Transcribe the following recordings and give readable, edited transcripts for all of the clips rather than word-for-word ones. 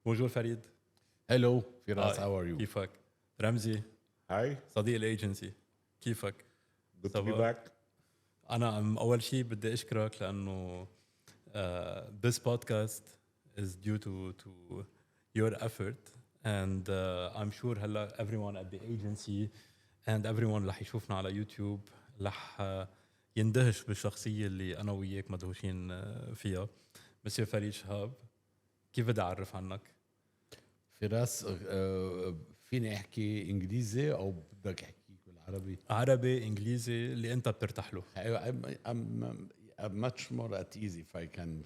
بونجور فريد. Hello, Firas, هاي how are you? كيفك؟ رمزي Hi, صديق الايجنسي كيفك؟ good to be سوا. back. انا اول شيء بدي اشكرك لانه this podcast is due to your effort and I'm sure هلا everyone at the agency and everyone رح يشوفنا على يوتيوب رح يندهش بالشخصية اللي أنا وياك مدهوشين فيها. مسيو فريد شهاب، كيف بدي أعرف عنك؟ فراس فيني احكي انجليزي او بدك احكي بالعربي؟ عربي إنجليزي اللي أنت بترتاح له. I'm much more at ease if I can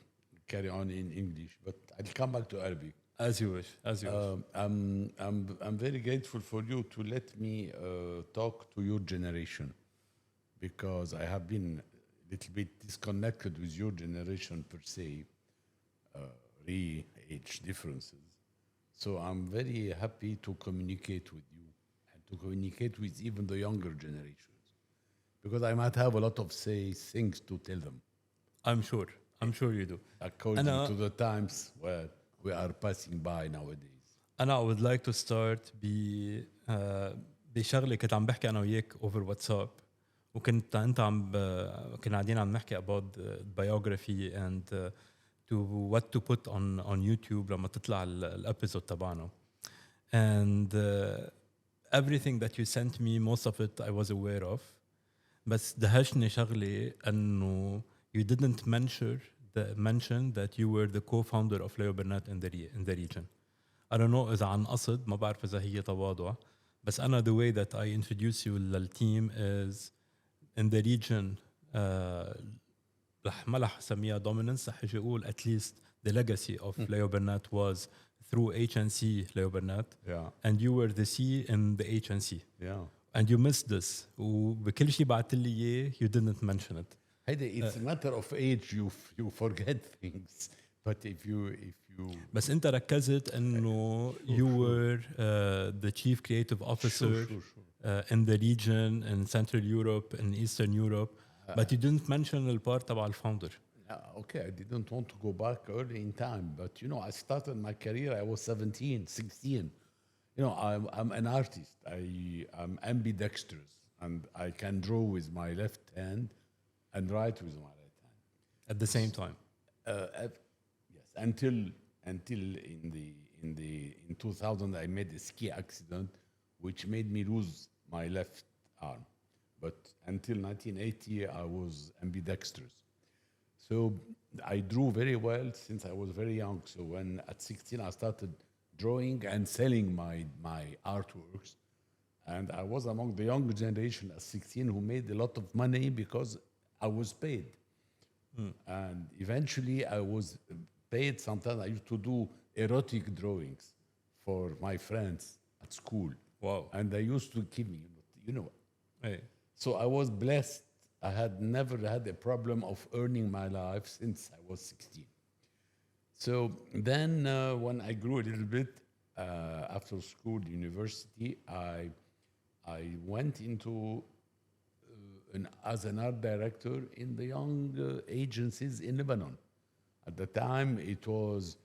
carry on in English, but I'll come back to Arabic. As you wish, as you wish. I'm very grateful for you to let me talk to your generation because I have been a little bit disconnected with your generation per se, age differences. So I'm very happy to communicate with you and to communicate with even the younger generations because I might have a lot of things to tell them I'm sure you do. according to the times where we are passing by nowadays. أنا I would like to start بشغلة كنت عم بحكي أنا وياك over WhatsApp وكنت أنت كنا قاعدين عم نحكي about biography and to what to put on YouTube لما تطلع الابيزود تبعنا. And everything that you sent me, most of it I was aware of. بس دهشني شغلة أنه you didn't mention that you were the co-founder of Leo Burnett in the region. I don't know إذا عن قصد، ما بعرف إذا هي تواضع، بس أنا the way that I introduce you للteam is in the region. ما رح سميها dominance، رح اجي اقول at least the legacy of Leo Burnett was through H&C Leo Burnett. Yeah. And you were the C in the H&C. Yeah. And you missed this. وبكل شيء بعت لي اياه you didn't mention it. It's a matter of age. You forget things, but if you بس انت ركزت انه you were the chief creative officer in the region in Central Europe and Eastern Europe, but you didn't mention البارت تبع الفاوندر. Okay, I didn't want to go back early in time, but I started my career. I was 17, 16. I'm an artist. I'm ambidextrous, and I can draw with my left hand and write with my right hand. At the same time. Yes, until in 2000 I made a ski accident, which made me lose my left arm. But until 1980, I was ambidextrous. So I drew very well since I was very young. So when at 16 I started drawing and selling my artworks, and I was among the younger generation at 16 who made a lot of money because I was paid. And eventually I was paid. Sometimes I used to do erotic drawings for my friends at school. Wow. And they used to give me, Hey. So I was blessed. I had never had a problem of earning my life since I was 16. So then when I grew a little bit after school, university, I went into as an art director in the young agencies in Lebanon. At the time, it was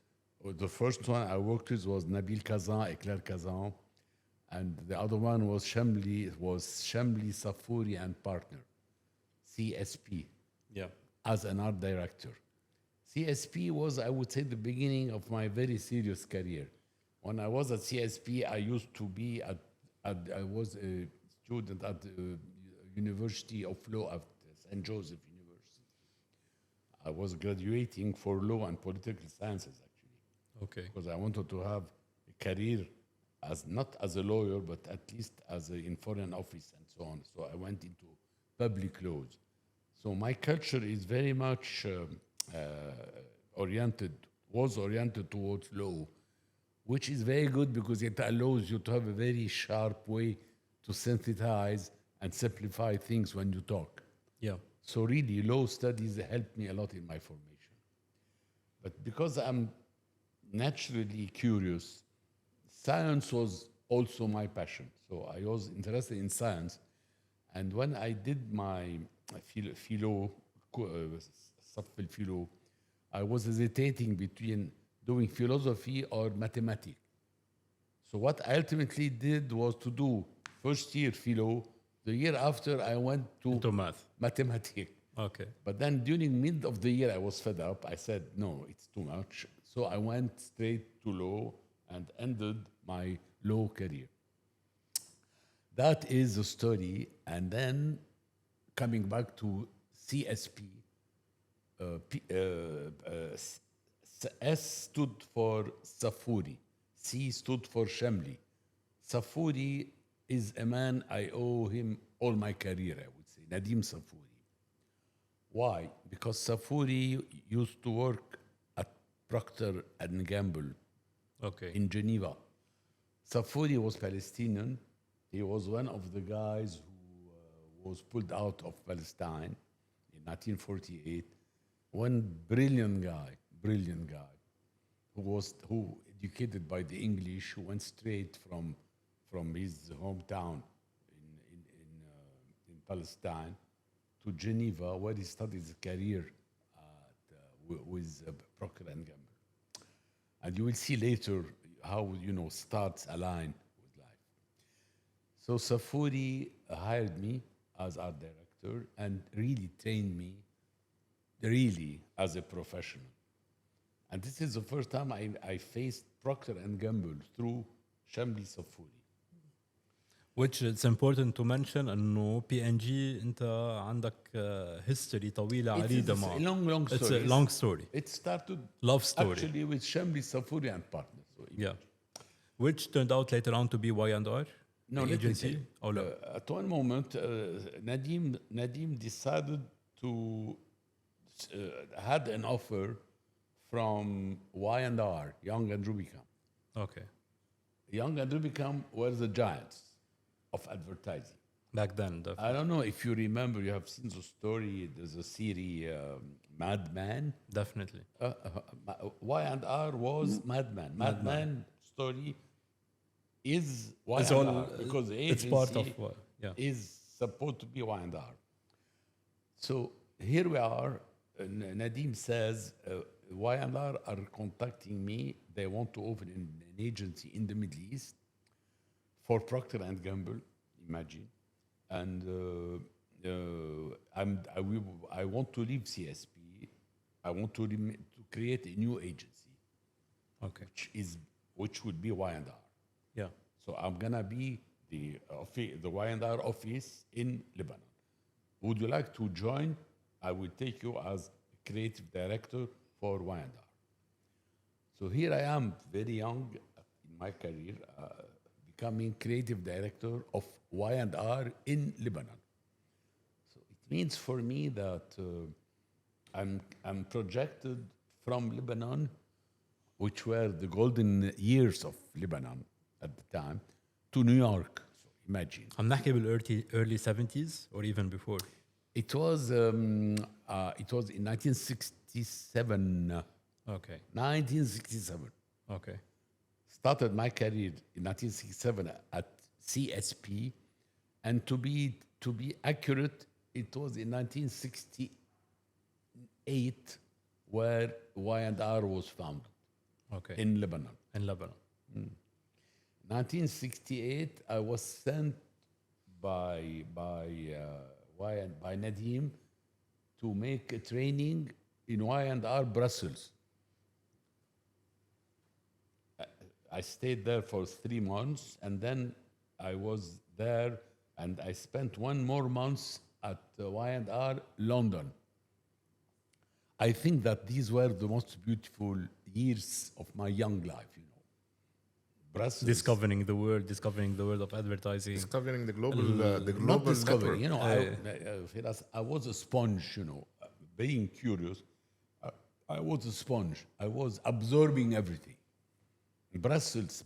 the first one I worked with was Nabil Kazan, Eclair Kazan, and the other one was Shamli Safouri and partner, CSP. Yeah. As an art director. CSP was, I would say, the beginning of my very serious career. When I was at CSP, I used to be I was a student at the University of Law at St. Joseph University. I was graduating for law and political sciences, actually. Okay. Because I wanted to have a career not as a lawyer, but at least in foreign office and so on. So I went into public laws. So my culture is very much was oriented towards law, which is very good because it allows you to have a very sharp way to synthesize and simplify things when you talk. Yeah. So really, law studies helped me a lot in my formation. But because I'm naturally curious, science was also my passion. So I was interested in science. And when I did my philo, I was hesitating between doing philosophy or mathematics. So what I ultimately did was to do first year philo. The year after, I went to Into math. mathematics. Okay. But then during mid of the year, I was fed up. I said, no, it's too much. So I went straight to law and ended my law career. That is the story. And then coming back to CSP, S stood for Safuri. C stood for Shamli. Safuri is a man I owe him all my career, I would say, Nadim Safuri. Why? Because Safuri used to work at Procter and Gamble Okay. in Geneva. Safuri was Palestinian. He was one of the guys who was pulled out of Palestine in 1948. One brilliant guy, who educated by the English, who went straight from his hometown in Palestine to Geneva, where he started his career with Procter and Gamble. And you will see later how stars align with life. So Safuri hired me as art director and really trained me as a professional. And this is the first time I faced Procter and Gamble through Shamli Safuri. Which it's important to mention انه P&G انت عندك history طويلة عريضة معه. Long story. It's a long story. It started Love story. actually with Shamli Safuri and partners. So Yeah. Which turned out later on to be Y&R? No, the let me agency? say, Oh, no. at one moment, Nadim decided to had an offer from Y&R, Young and Rubicam. Okay. Young and Rubicam were the giants of advertising. Back then, definitely. I don't know if you remember, you have seen the story, there's a series, Mad Men. Definitely. Y&R was Mad Men. Mad Men story is It's Y&R all, because the it's part of agency what? Yeah. is supposed to be Y&R. So here we are. Nadim says, Y&R are contacting me. They want to open an agency in the Middle East for Procter and Gamble, imagine. And I want to leave CSP. I want to create a new agency, Okay. which would be Y&R. Yeah. So I'm gonna be the Y&R office in Lebanon. Would you like to join? I will take you as creative director for Y&R. So here I am, very young in my career, becoming creative director of Y&R in Lebanon. So it means for me that I'm projected from Lebanon, which were the golden years of Lebanon at the time, to New York. So imagine. عم نحكي early 70s or even before. It was in 1967. Okay. 1967. Okay. Started my career in 1967 at CSP, and to be accurate, it was in 1968 where Y&R was founded. Okay. In Lebanon. In Lebanon. 1968, I was sent by Nadim to make a training in Y&R Brussels. I stayed there for 3 months, and then I was there, and I spent 1 more month at Y&R London. I think that these were the most beautiful years of my young life, Brussels. Discovering the world of advertising. Discovering the global Not discovering, network. Firas, I was a sponge, being curious. I was a sponge. I was absorbing everything. Brussels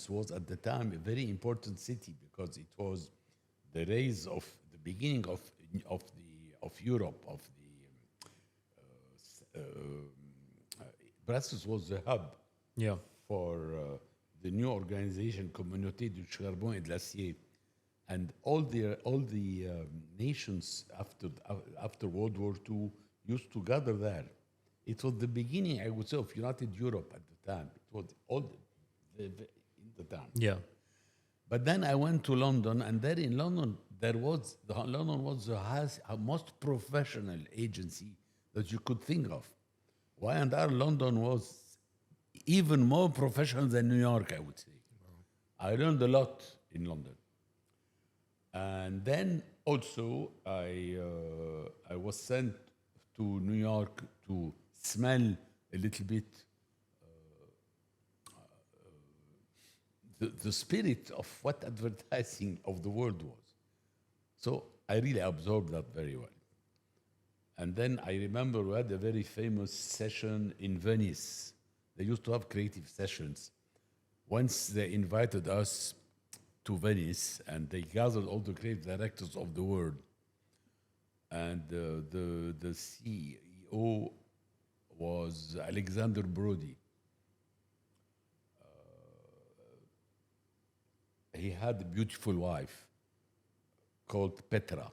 was at the time a very important city because it was the rise of the beginning of Europe, Brussels was the hub for the new organization Communauté du Charbon et de l'Acier, and all the nations after World War II used to gather there. It was the beginning, I would say, of United Europe at the time. It was all in the town. Yeah. But then I went to London, and there in London, London was the most professional agency that you could think of. Y&R London was even more professional than New York, I would say. I learned a lot in London. And then also I was sent to New York to smell a little bit the spirit of what advertising of the world was. So I really absorbed that very well. And then I remember we had a very famous session in Venice. They used to have creative sessions. Once they invited us to Venice, and they gathered all the creative directors of the world. And the CEO was Alexander Brody. He had a beautiful wife called Petra.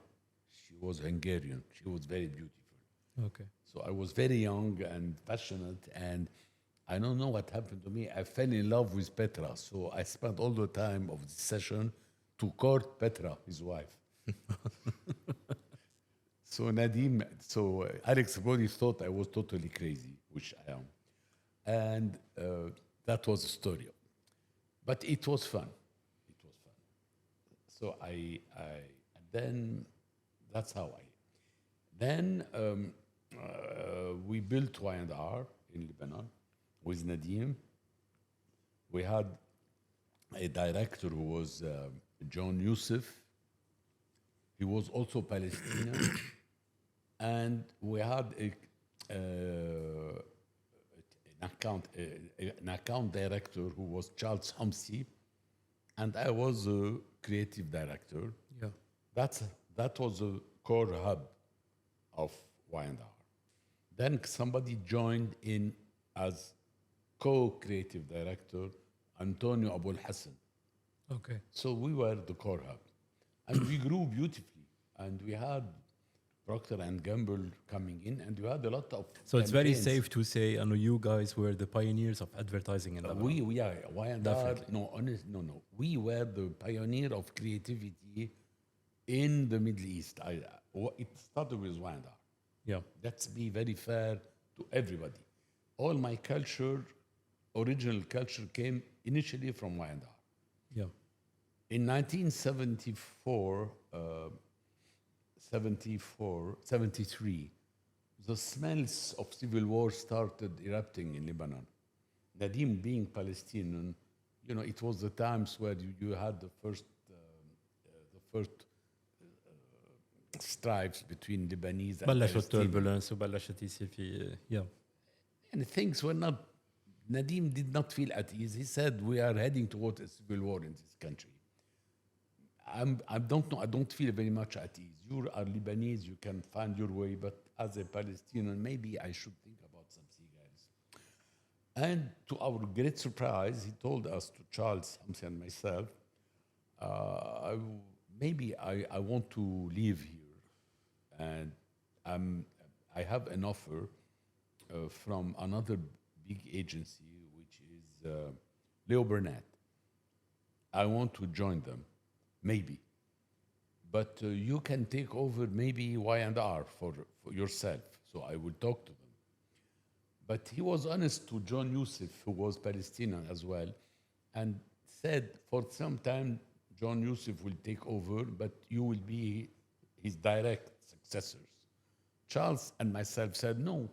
She was Hungarian. She was very beautiful. Okay. So I was very young and passionate, and I don't know what happened to me. I fell in love with Petra. So I spent all the time of the session to court Petra, his wife. So Alex Brody thought I was totally crazy, which I am. And that was the story. But it was fun. So then that's how Then we built Y&R in Lebanon with Nadim. We had a director who was John Youssef. He was also Palestinian. And we had an account director who was Charles Homsi. And I was a creative director. Yeah. That was a core hub of Y&R. Then somebody joined in as co-creative director, Antonio Abul Hassan. Okay. So we were the core hub. And we grew beautifully. And we had Procter Gamble coming in, and we had a lot of So it's very campaigns. safe to say, I know you guys were the pioneers of advertising in Lebanon. We are Y&R. Definitely. No. We were the pioneer of creativity in the Middle East. It started with Y&R. Yeah. Let's be very fair to everybody. All my culture, original culture, came initially from Y&R. Yeah. In 1974, 73, the smells of civil war started erupting in Lebanon. Nadim being Palestinian, it was the times where you had the first stripes between Lebanese and بلشوا Palestinians. turbulence وبلشت يصير في yeah. And things were not, Nadim did not feel at ease. He said, we are heading towards a civil war in this country. I don't know, I don't feel very much at ease. You are Lebanese, you can find your way, but as a Palestinian, maybe I should think about something else. And to our great surprise, he told us, to Charles Homsi and myself, maybe I want to leave here. And I have an offer from another big agency, which is Leo Burnett. I want to join them. Maybe. But you can take over maybe Y&R for yourself. So I will talk to them. But he was honest to John Youssef, who was Palestinian as well, and said for some time, John Youssef will take over, but you will be his direct successors. Charles and myself said, no,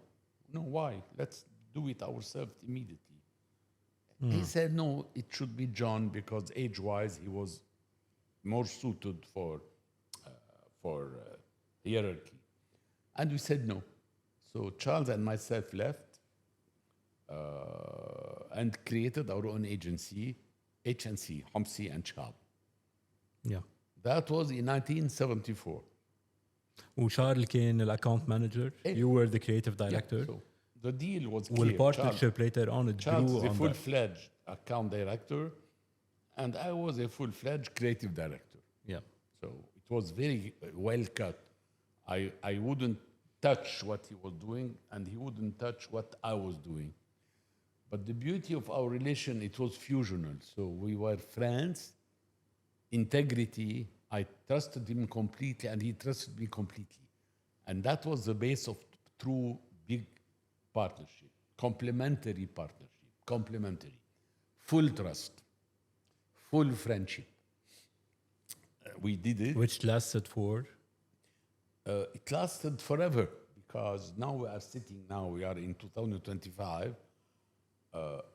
why? Let's do it ourselves immediately. He said, no, it should be John, because age-wise, he was more suited for hierarchy. And we said no. So Charles and myself left and created our own agency, H&C, Homsi and Chehab. Yeah. That was in 1974. وشارل كان الاكونت مانجر. You were the creative director. Yeah, so the deal was clear. والpartnership later on it Charles grew is a on that. full-fledged account director, and I was a full-fledged creative director. Yeah. So it was very well cut. I wouldn't touch what he was doing, and he wouldn't touch what I was doing. But the beauty of our relation, it was fusional. So we were friends, integrity. I trusted him completely, and he trusted me completely. And that was the base of true big partnership, complementary, full trust, full friendship. We did it. Which lasted for? It lasted forever because now we are sitting, now we are in 2025.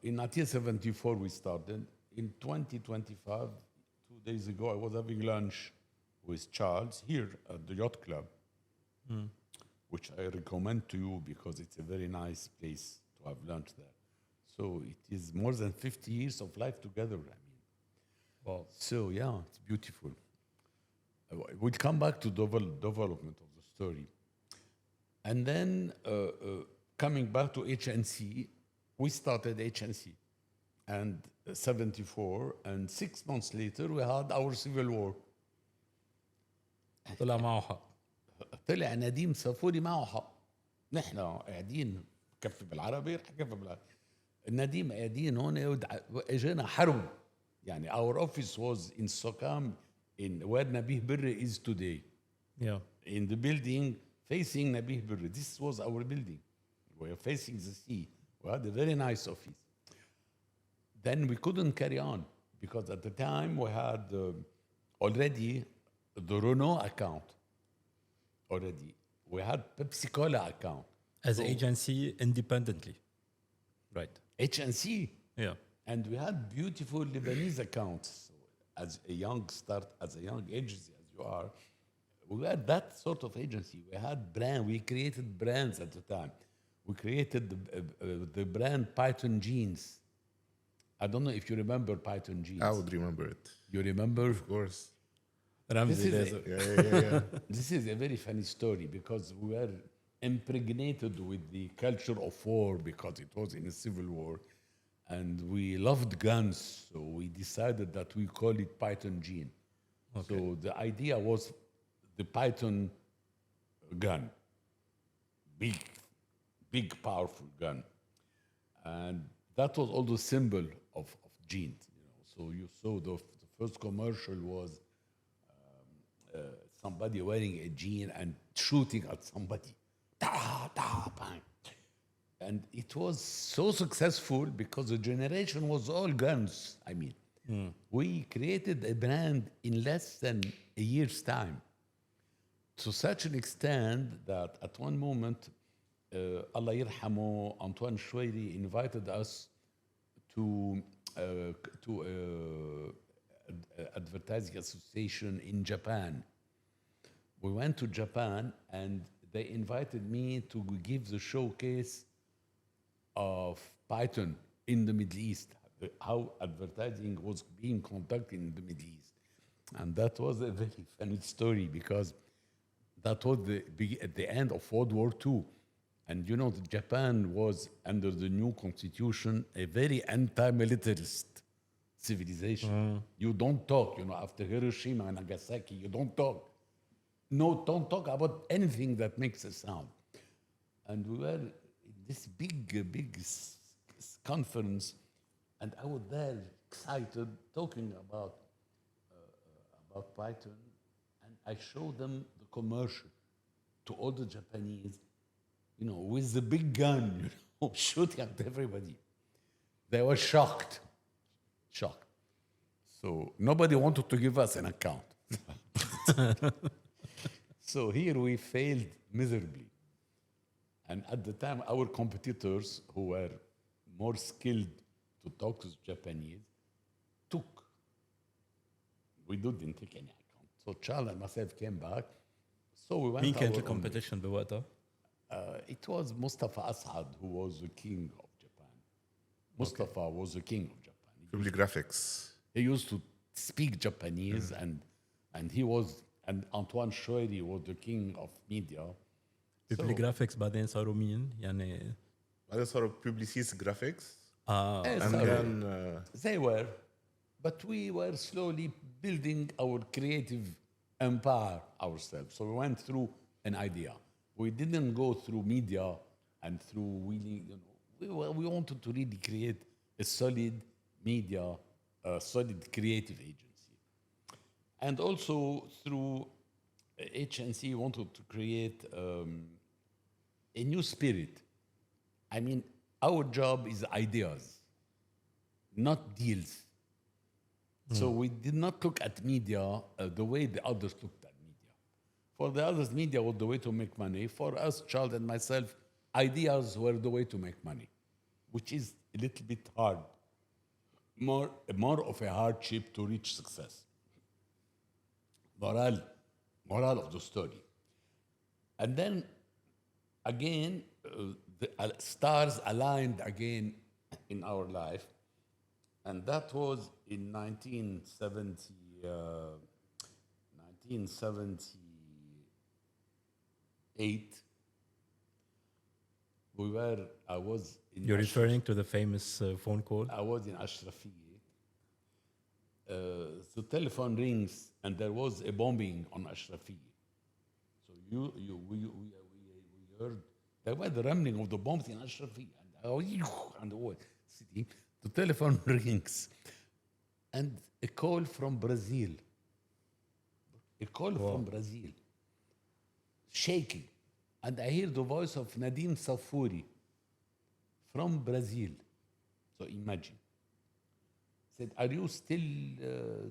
In 1974 we started. In 2025, 2 days ago, I was having lunch with Charles here at the Yacht Club, which I recommend to you because it's a very nice place to have lunch there. So it is more than 50 years of life together, I mean. Wow. So yeah, it's beautiful. We'll come back to development of the story. And then coming back to H&C, we started H&C and 74, and 6 months later we had our civil war. طلع معه حق. طلع نديم صافوري معه حق. نحن قاعدين كف بالعربي رح كف بالعربي. نديم قاعدين هون اجانا حرب. يعني our office was in Sokam, in where Nabih Birri is today. Yeah. In the building facing Nabih Birri. This was our building. We were facing the sea. We had a very nice office. Then we couldn't carry on because at the time we had already the Renault account. Already. We had Pepsi Cola account. As an agency independently. Right. H&C. Yeah. And we had beautiful Lebanese accounts. So as a young agency as you are, we had that sort of agency. We had we created brands at the time. We created the brand Python Jeans. I don't know if you remember Python Jeans. I would remember it. You remember? Of course. Ramzy. Yeah. This is a very funny story because we were impregnated with the culture of war because it was in a civil war. And we loved guns, so we decided that we call it Python Jean. Okay. So the idea was the Python gun. Big, powerful gun. And that was also a symbol of jeans. You know. So you saw the first commercial was somebody wearing a jean and shooting at somebody. Da, da, bang. And it was so successful because the generation was all guns. I mean, we created a brand in less than a year's time. To such an extent that at one moment, Allah Yerhamo, Antoine Choueiri invited us to advertising association in Japan. We went to Japan and they invited me to give the showcase of Python in the Middle East, how advertising was being conducted in the Middle East. And that was a very funny story because that was at the end of World War II. And you know, Japan was, under the new constitution, a very anti-militarist civilization. You don't talk, you know, after Hiroshima and Nagasaki, you don't talk. No, don't talk about anything that makes a sound. And we were in this big conference, and I was there excited, talking about Python, and I showed them the commercial to all the Japanese, you know, with the big gun, you know, shooting at everybody. They were shocked. So nobody wanted to give us an account. So here we failed miserably. And at the time, our competitors, who were more skilled to talk to Japanese, took. We didn't take any account. So Charles and myself came back. So we went. مين كانت الكومبيتيشن بوقتها؟ It was Mustafa Asad, who was the king of Japan. Mustafa was the king of Japan. Probably graphics. He used to speak Japanese, and he was, and Antoine Choueiri was the king of media. بيبلي جرافيكس بعدين صاروا مين؟ يعني بعدين صاروا Publicis Graphics. And then they were, but we were slowly building our creative empire ourselves. So we went through an idea. We didn't go through media and through wheeling. You know, we wanted to really create a solid media, a solid creative agency. And also through H&C wanted to create a new spirit. I mean, our job is ideas, not deals. So we did not look at media the way the others looked at media. For the others, media was the way to make money. For us, Charles and myself, ideas were the way to make money, which is a little bit hard, more of a hardship to reach success. Moral of the story. And then, again, the stars aligned again in our life. And that was in 1978. I was in You're referring to the famous phone call? I was in Ashrafiyeh. The telephone rings, and there was a bombing on Ashrafiyeh. So we heard there was the rumbling of the bombs in Ashrafiyeh, and the whole city. The telephone rings, and a call from Brazil. From Brazil, shaking, and I hear the voice of Nadim Safouri from Brazil. So imagine. Said, "Are you still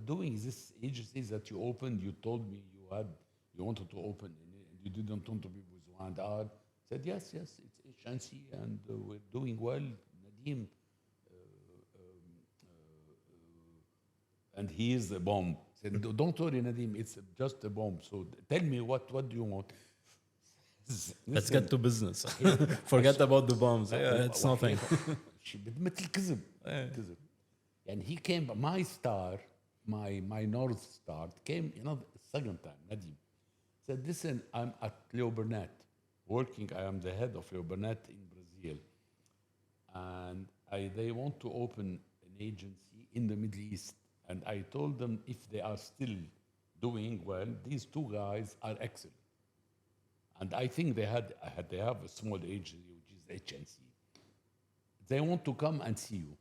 doing this agency that you opened? You told me you wanted to open, and you didn't want to be with one hour." Said, "Yes, it's H&C, and we're doing well." Nadim, and he is a bomb. Said, "Don't worry, Nadim, it's just a bomb. So tell me what do you want?" Let's get to business. Forget about the bombs. Yeah, it's nothing. مثل كذب. And he came, my star, my North Star, came another second time, Nadim. Said, "Listen, I'm at Leo Burnett, working. I am the head of Leo Burnett in Brazil. And they want to open an agency in the Middle East. And I told them if they are still doing well, these two guys are excellent. And I think they have a small agency, which is H&C. They want to come and see you." I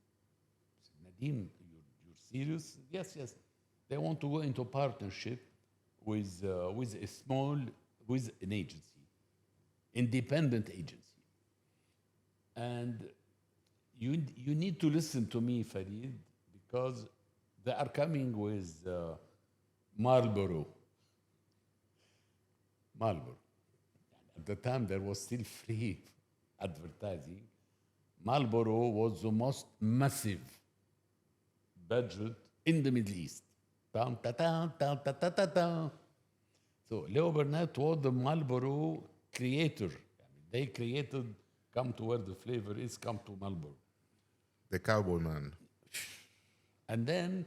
said, "Nadim, you're serious?" Yes. They want to go into partnership with an agency, independent agency. And you need to listen to me, Farid, because they are coming with Marlboro. At the time, there was still free advertising. Marlboro was the most massive budget in the Middle East. Tam, ta, ta, ta, ta, ta, ta, ta. So Leo Burnett was the Marlboro creator. They created, come to where the flavor is, come to Marlboro. The cowboy man. And then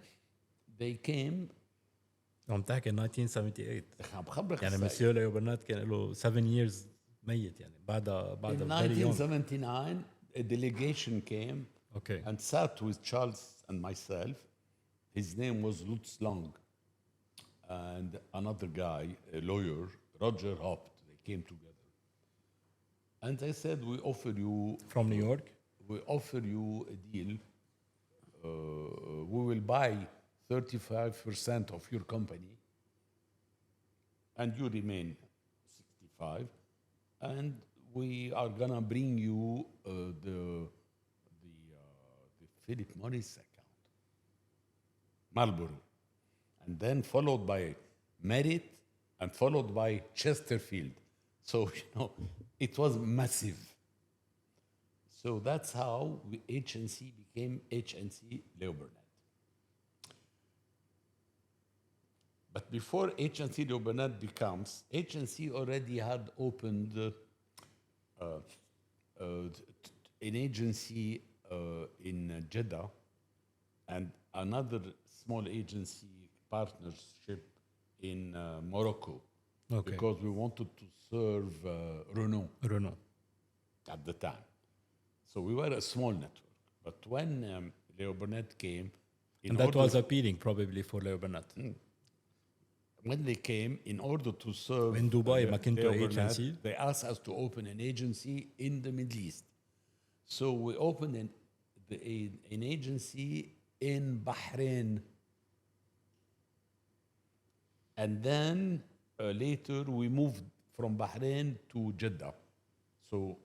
they came. عم تحكي 1978 بخبرك يعني مسيو ليو برنات كان له 7 years ميت يعني بعد In very young. 1979, a delegation came and sat with Charles and myself. His name was Lutz Long. And another guy, a lawyer, Roger Hopt. They came together. And they said, "We offer you... From New York? We offer you a deal. We will buy 35% of your company, and you remain 65, and we are gonna bring you the Philip Morris account, Marlboro, and then followed by Merit, and followed by Chesterfield." So it was massive. So that's how H&C became H&C Leo Burnett. But before H&C Leo Burnett becomes, H&C already had opened an agency in Jeddah and another small agency partnership in Morocco. Because we wanted to serve Renault at the time. So we were a small network. But when Leo Burnett came... And that was appealing probably for Leo Burnett. When they came, in order to serve in Dubai, Macinto agency, they asked us to open an agency in the Middle East. So we opened an agency in Bahrain. And then later we moved from Bahrain to Jeddah. So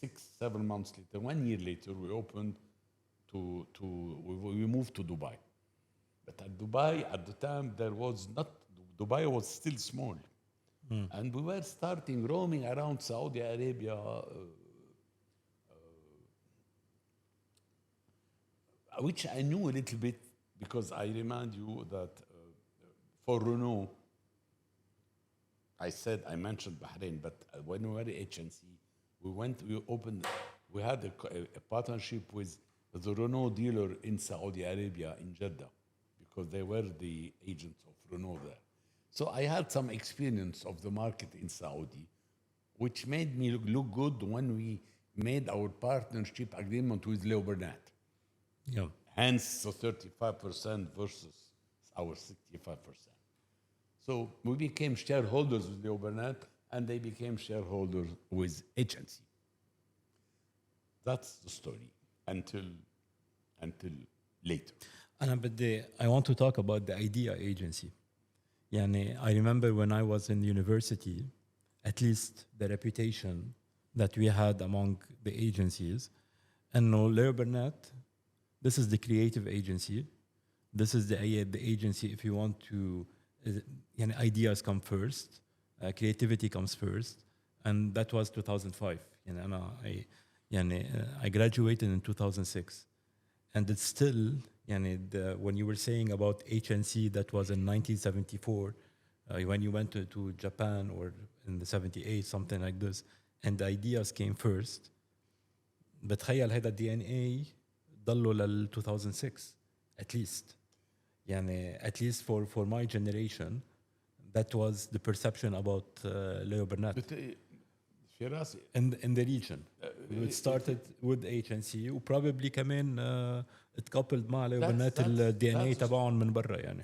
6-7 months later, 1 year later, we opened we moved to Dubai. But at Dubai, at the time, Dubai was still small. And we were starting roaming around Saudi Arabia, which I knew a little bit because I remind you that for Renault, I mentioned Bahrain, but when we were at H&C, we had a partnership with the Renault dealer in Saudi Arabia, in Jeddah, because they were the agents of Renault there. So I had some experience of the market in Saudi, which made me look good when we made our partnership agreement with Leo Burnett. Yeah. Hence the 35% versus our 65%. So we became shareholders with Leo Burnett, and they became shareholders with H&C. That's the story until later. I want to talk about the idea agency. I remember when I was in university, at least the reputation that we had among the agencies, and Leo Burnett, this is the creative agency. This is the agency if you want to, ideas come first, creativity comes first, and that was 2005. I graduated in 2006, and it's still, when you were saying about H&C, that was in 1974, when you went to Japan, or in the 78, something like this, and the ideas came first. بتخيل هذا DNA ضلوا لل 2006 at least. At least for my generation, that was the perception about Leo Burnett. But, Firas, in the region. It started with H&C, وprobably كمان اتكوبلد مع Leo Burnett ال DNA تبعهم من برا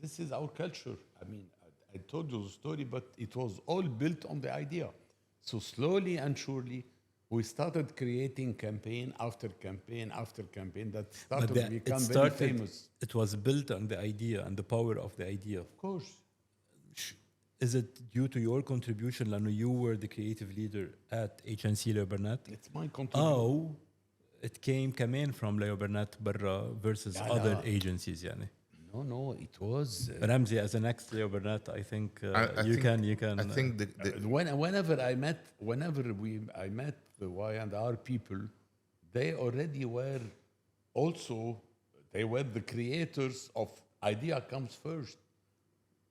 This is our culture. I mean, I told you the story, but it was all built on the idea. So slowly and surely, we started creating campaign after campaign after campaign that started to become very famous. It was built on the idea and the power of the idea. Of course. Is it due to your contribution, Lano, you were the creative leader at H&C Leo Burnett? It's my contribution. It came كمان from Leo Burnett برا versus other agencies No, it was... Ramzy, as an ex-Leo Burnett, I think you can... I think whenever I met the Y&R people, they already were also, they were the creators of idea comes first.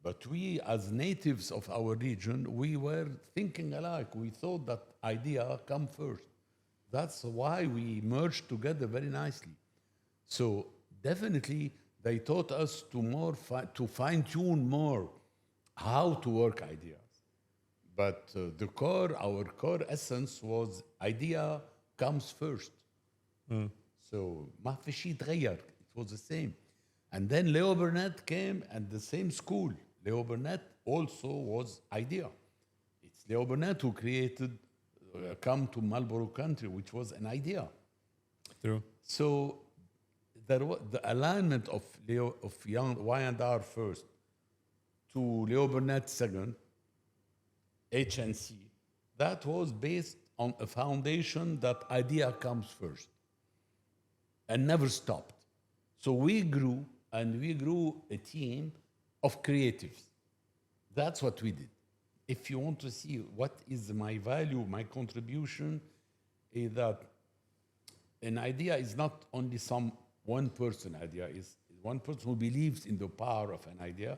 But we, as natives of our region, we were thinking alike. We thought that idea come first. That's why we merged together very nicely. So definitely, they taught us to fine-tune more how to work ideas. But our core essence was idea comes first. So ما في شيء تغير. It was the same. And then Leo Burnett came, and the same school. Leo Burnett also was idea. It's Leo Burnett who created Come to Marlborough Country, which was an idea. True. So the alignment of Y&R first to Leo Burnett second, H&C, that was based on a foundation that idea comes first and never stopped. So we grew, and we grew a team of creatives. That's what we did. If you want to see what is my value, my contribution, is that an idea is not only some one person idea, is one person who believes in the power of an idea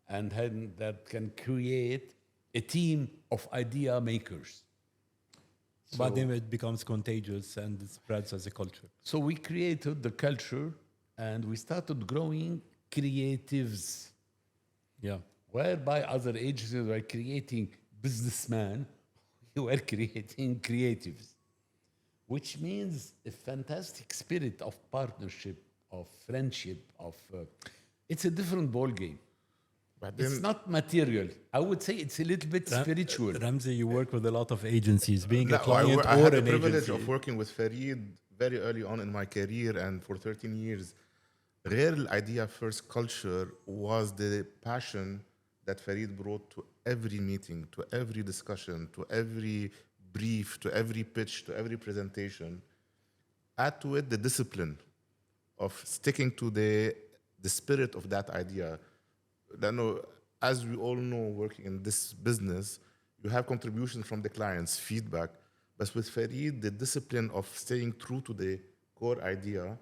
and that can create a team of idea makers. But then it becomes contagious and it spreads as a culture. So we created the culture, and we started growing creatives. Yeah. Whereby other agencies were creating businessmen, we were creating creatives, which means a fantastic spirit of partnership, of friendship, it's a different ball game. It's not material. I would say it's a little bit spiritual. Ramzy, you work with a lot of agencies, being a No, client I or had the an privilege agency. of working with Farid very early on in my career, and for 13 years. Real idea first culture was the passion that Farid brought to every meeting, to every discussion, to every brief, to every pitch, to every presentation. Add to it the discipline of sticking to the spirit of that idea. As we all know, working in this business, you have contributions from the clients, feedback. But with Farid, the discipline of staying true to the core idea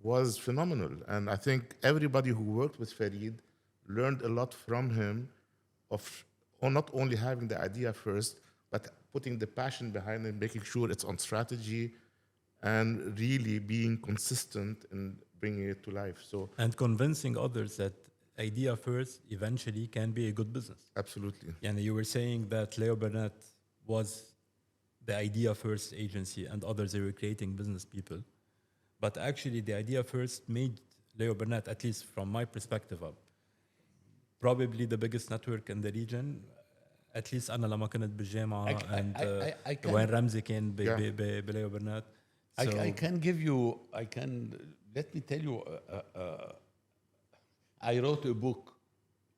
was phenomenal. And I think everybody who worked with Farid learned a lot from him of not only having the idea first, but putting the passion behind it, making sure it's on strategy, and really being consistent in bringing it to life. So And convincing others that idea first eventually can be a good business. absolutely. And you were saying that Leo Burnett was the idea first agency and others, they were creating business people. But actually the idea first made Leo Burnett, at least from my perspective, up probably the biggest network in the region. At least أنا لما كنت بالجامعة and وين رمزي كان بليو برنات. I can give you, let me tell you, I wrote a book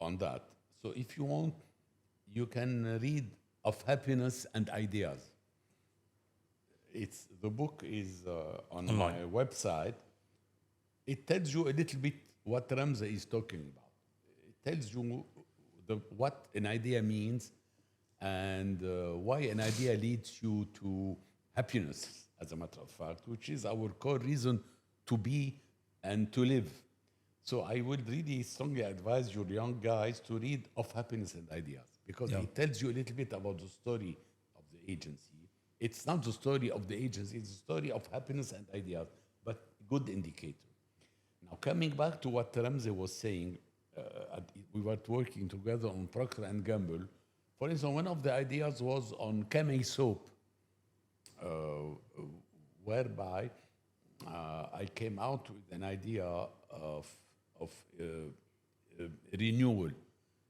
on that. So if you want, you can read Of Happiness and Ideas. The book is on my website. It tells you a little bit what Ramzy is talking about. It tells you what an idea means and why an idea leads you to happiness, as a matter of fact, which is our core reason to be and to live. So I would really strongly advise your young guys to read Of Happiness and Ideas, because it tells you a little bit about the story of the agency. It's not the story of the agency, it's the story of happiness and ideas, but good indicator. Now, coming back to what Ramzy was saying, we were working together on Procter Gamble. For instance, one of the ideas was on Camay soap, whereby I came out with an idea of renewal.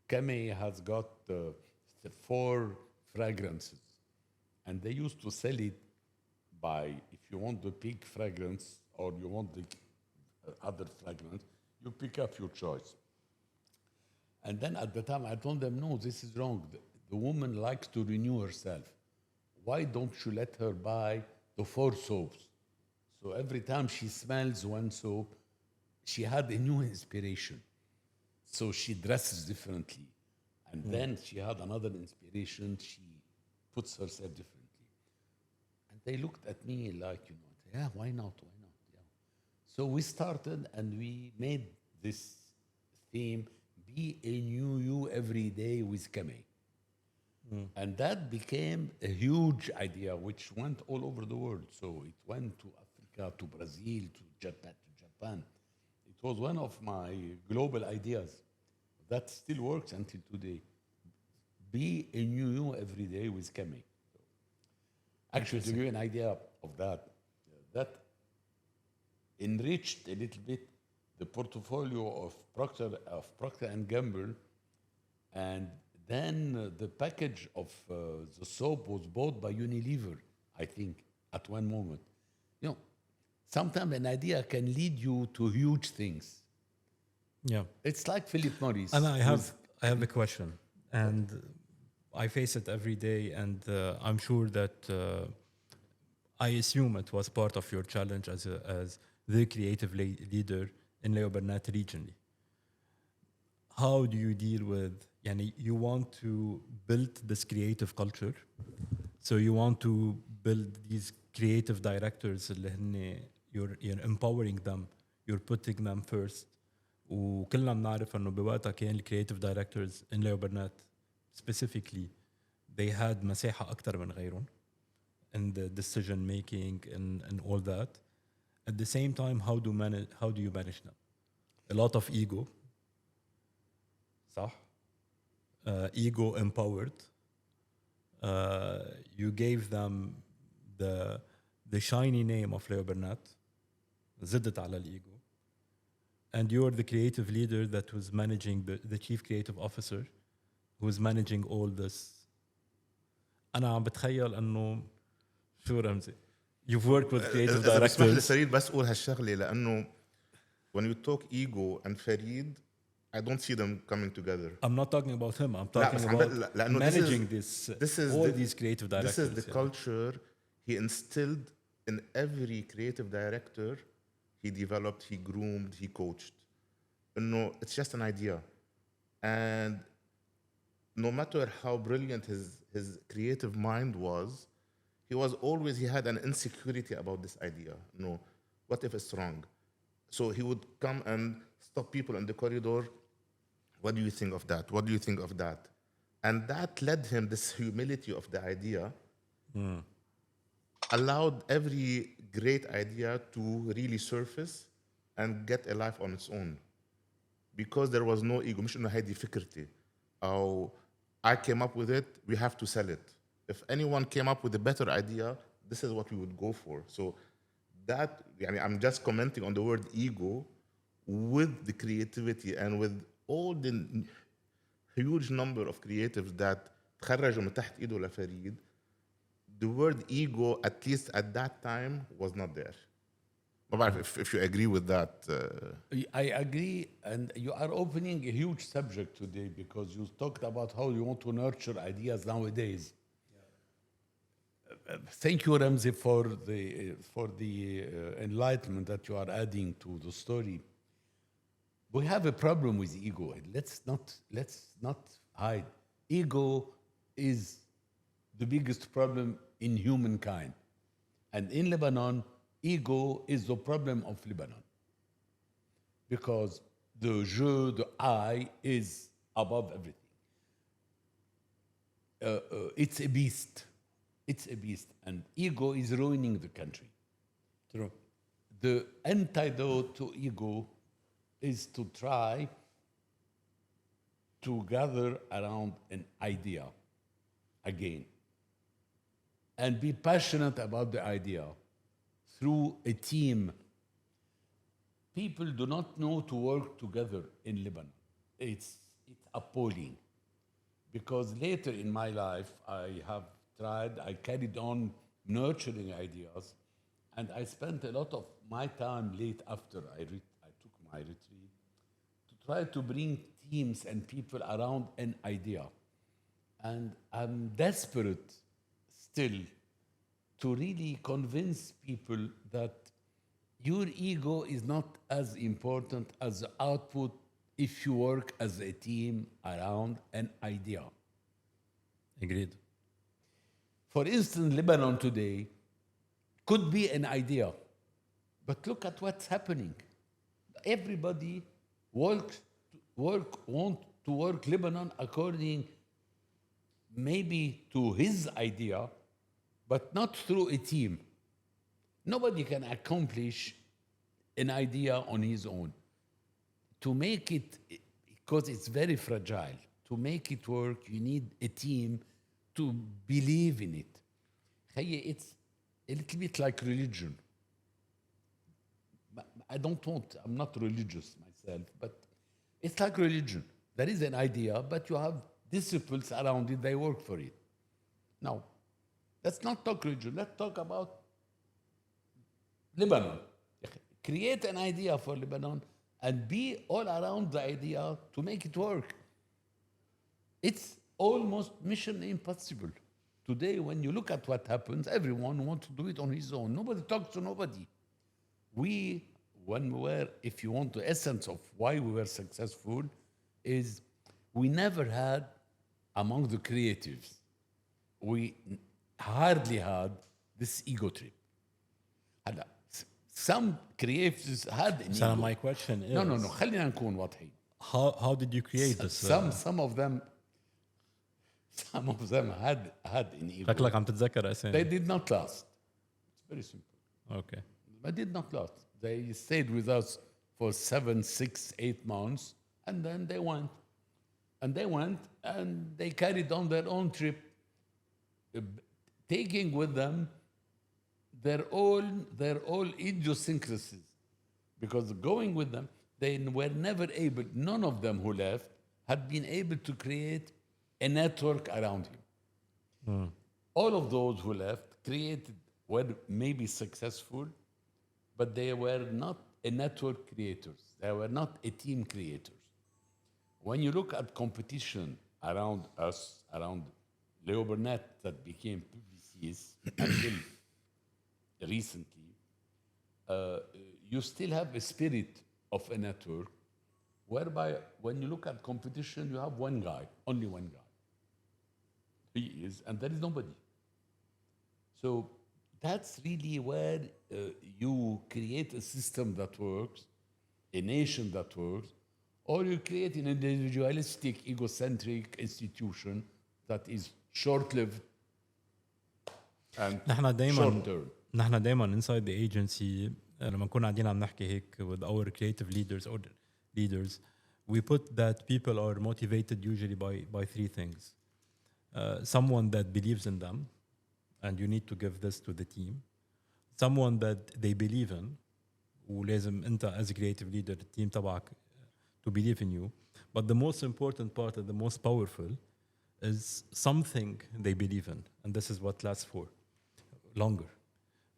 Camay has got 4 fragrances, and they used to sell it by, if you want the pink fragrance or you want the other fragrance, you pick up your choice. And then at the time, I told them, no, this is wrong. The woman likes to renew herself. Why don't you let her buy the 4 soaps? So every time she smells one soap, she had a new inspiration. So she dresses differently. And then she had another inspiration, she puts herself differently. And they looked at me like, yeah, why not? Yeah. So we started and we made this theme, be a new you every day with Camay. And that became a huge idea, which went all over the world. So it went to Africa, to Brazil, to Japan. It was one of my global ideas that still works until today. Be a new you every day with Camay. Actually, to give you an idea of that enriched a little bit the portfolio of Procter and Gamble, and then the package of the soap was bought by Unilever, I think, at one moment. Sometimes an idea can lead you to huge things. Yeah. It's like Philip Morris. And I have a question, and I face it every day, and I'm sure that I assume it was part of your challenge as the creative leader in Leo Burnett regionally. How do you deal with, you want to build this creative culture, so you want to build these creative directors اللي هن you're empowering them, you're putting them first. وكلنا بنعرف انه بوقتها كان الكرياتيف دايركتورز in Leo Burnett specifically they had مساحة أكتر من غيرهم in the decision making and all that. At the same time, how do you manage them? A lot of ego. صح? Ego empowered. You gave them the shiny name of Leo Burnett. زدت على الego. and you're the creative leader that was managing the chief creative officer who was managing all this. أنا عم بتخيل إنه شو رمزي. You've worked with creative إذا بسمح لي directors. فريد بس أقول هالشغلة لأنه when you talk ego and Farid, I don't see them coming together. I'm not talking about him. I'm لا talking بس about لأنه managing this is all the, these creative directors. This is the culture he instilled in every creative director he developed, he groomed, he coached. No, it's just an idea. And no matter how brilliant his creative mind was, he had an insecurity about this idea. No, what if it's wrong? So he would come and stop people in the corridor. What do you think of that? What do you think of that? And that led him, this humility of the idea, allowed every great idea to really surface and get a life on its own. Because there was no ego. مش إنه هيدي فكرتي. أو I came up with it, we have to sell it. If anyone came up with a better idea, this is what we would go for. So that, I'm just commenting on the word ego with the creativity and with all the huge number of creatives that تخرجوا من تحت إيده لفريد. The word ego, at least at that time, was not there. If you agree with that. I agree, and you are opening a huge subject today because you talked about how you want to nurture ideas nowadays. Thank you, Ramzy, for the enlightenment that you are adding to the story. We have a problem with ego. Let's not hide. Ego is the biggest problem in humankind, and in Lebanon, ego is the problem of Lebanon because the je, the I, is above everything. It's a beast. It's a beast, and ego is ruining the country. True. The antidote to ego is to try to gather around an idea again and be passionate about the idea through a team. People do not know to work together in Lebanon. It's appalling. Because later in my life, I carried on nurturing ideas, and I spent a lot of my time late after I took my retreat to try to bring teams and people around an idea. And I'm desperate still to really convince people that your ego is not as important as the output if you work as a team around an idea. Agreed. For instance, Lebanon today could be an idea, but look at what's happening. Everybody wants to work Lebanon according maybe to his idea, but not through a team. Nobody can accomplish an idea on his own. To make it, because it's very fragile, to make it work, you need a team to believe in it. It's a little bit like religion. I'm not religious myself, but it's like religion. There is an idea, but you have disciples around it, they work for it. Now, let's not talk religion, let's talk about Lebanon. Create an idea for Lebanon and be all around the idea to make it work. It's almost mission impossible. Today, when you look at what happens, everyone wants to do it on his own. Nobody talks to nobody. If you want the essence of why we were successful, is we never had, among the creatives, we hardly had this ego trip. Some creatives had an So ego. my question is... No. خلينا نكون واضحين. How did you create this? Some of them had an ego. شكلك عم تتذكر أسامي. They did not last. It's very simple. Okay. They did not last. They stayed with us for 7, 6, 8 months, and then they went. And they carried on their own trip, taking with them their all idiosyncrasies. Because going with them, they were never able, none of them who left had been able to create a network around him. All of those who left were maybe successful, but they were not a network creators. They were not a team creators. When you look at competition around us, around Leo Burnett that became Publicis until recently, you still have a spirit of a network whereby when you look at competition, you have one guy, only one guy. He is, and there is nobody. So that's really where you create a system that works, a nation that works, or you create an individualistic, egocentric institution that is short-lived and short-term. نحن دايما inside the agency لما نكون قاعدين عم نحكي هيك with our creative leaders or leaders, we put that people are motivated usually by three things. Someone that believes in them, and you need to give this to the team. Someone that they believe in, ولازم انت as a creative leader التيم تبعك to believe in you. But the most important part and the most powerful is something they believe in, and this is what lasts for longer.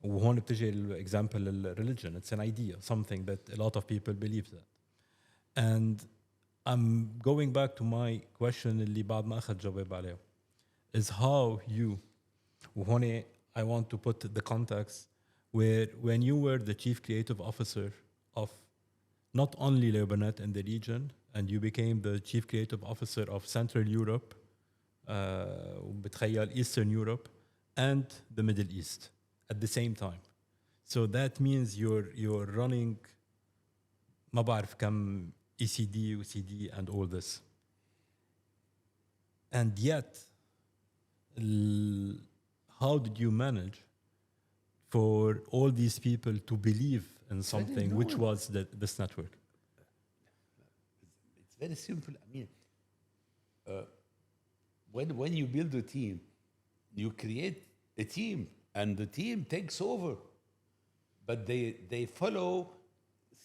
وهون بتجي example religion. It's an idea, something that a lot of people believe that. And I'm going back to my question اللي بعد ما أخذ جواب عليه is how you وهون I want to put the context where when you were the chief creative officer of not only Leo Burnett in the region, and you became the chief creative officer of Central Europe, وبتخيل Eastern Europe, and the Middle East at the same time. So that means you're running ما بعرف كم ECD, UCD, and all this. And yet, how did you manage for all these people to believe in something which was this network? It's very simple. I mean, when you build a team, you create a team, and the team takes over. But they follow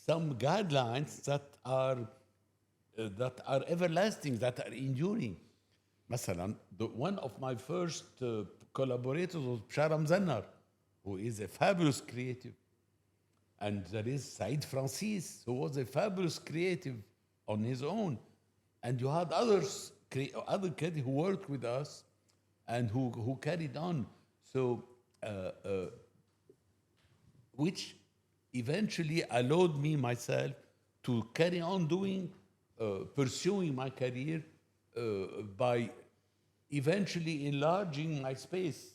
some guidelines that are everlasting, that are enduring. مثلا, one of my first collaborators was Ramzy Abou-Ezzeddine, who is a fabulous creative. And there is Said Francis, who was a fabulous creative on his own. And you had other creatives who worked with us and who carried on. So, which eventually allowed me myself to carry on pursuing my career by eventually enlarging my space.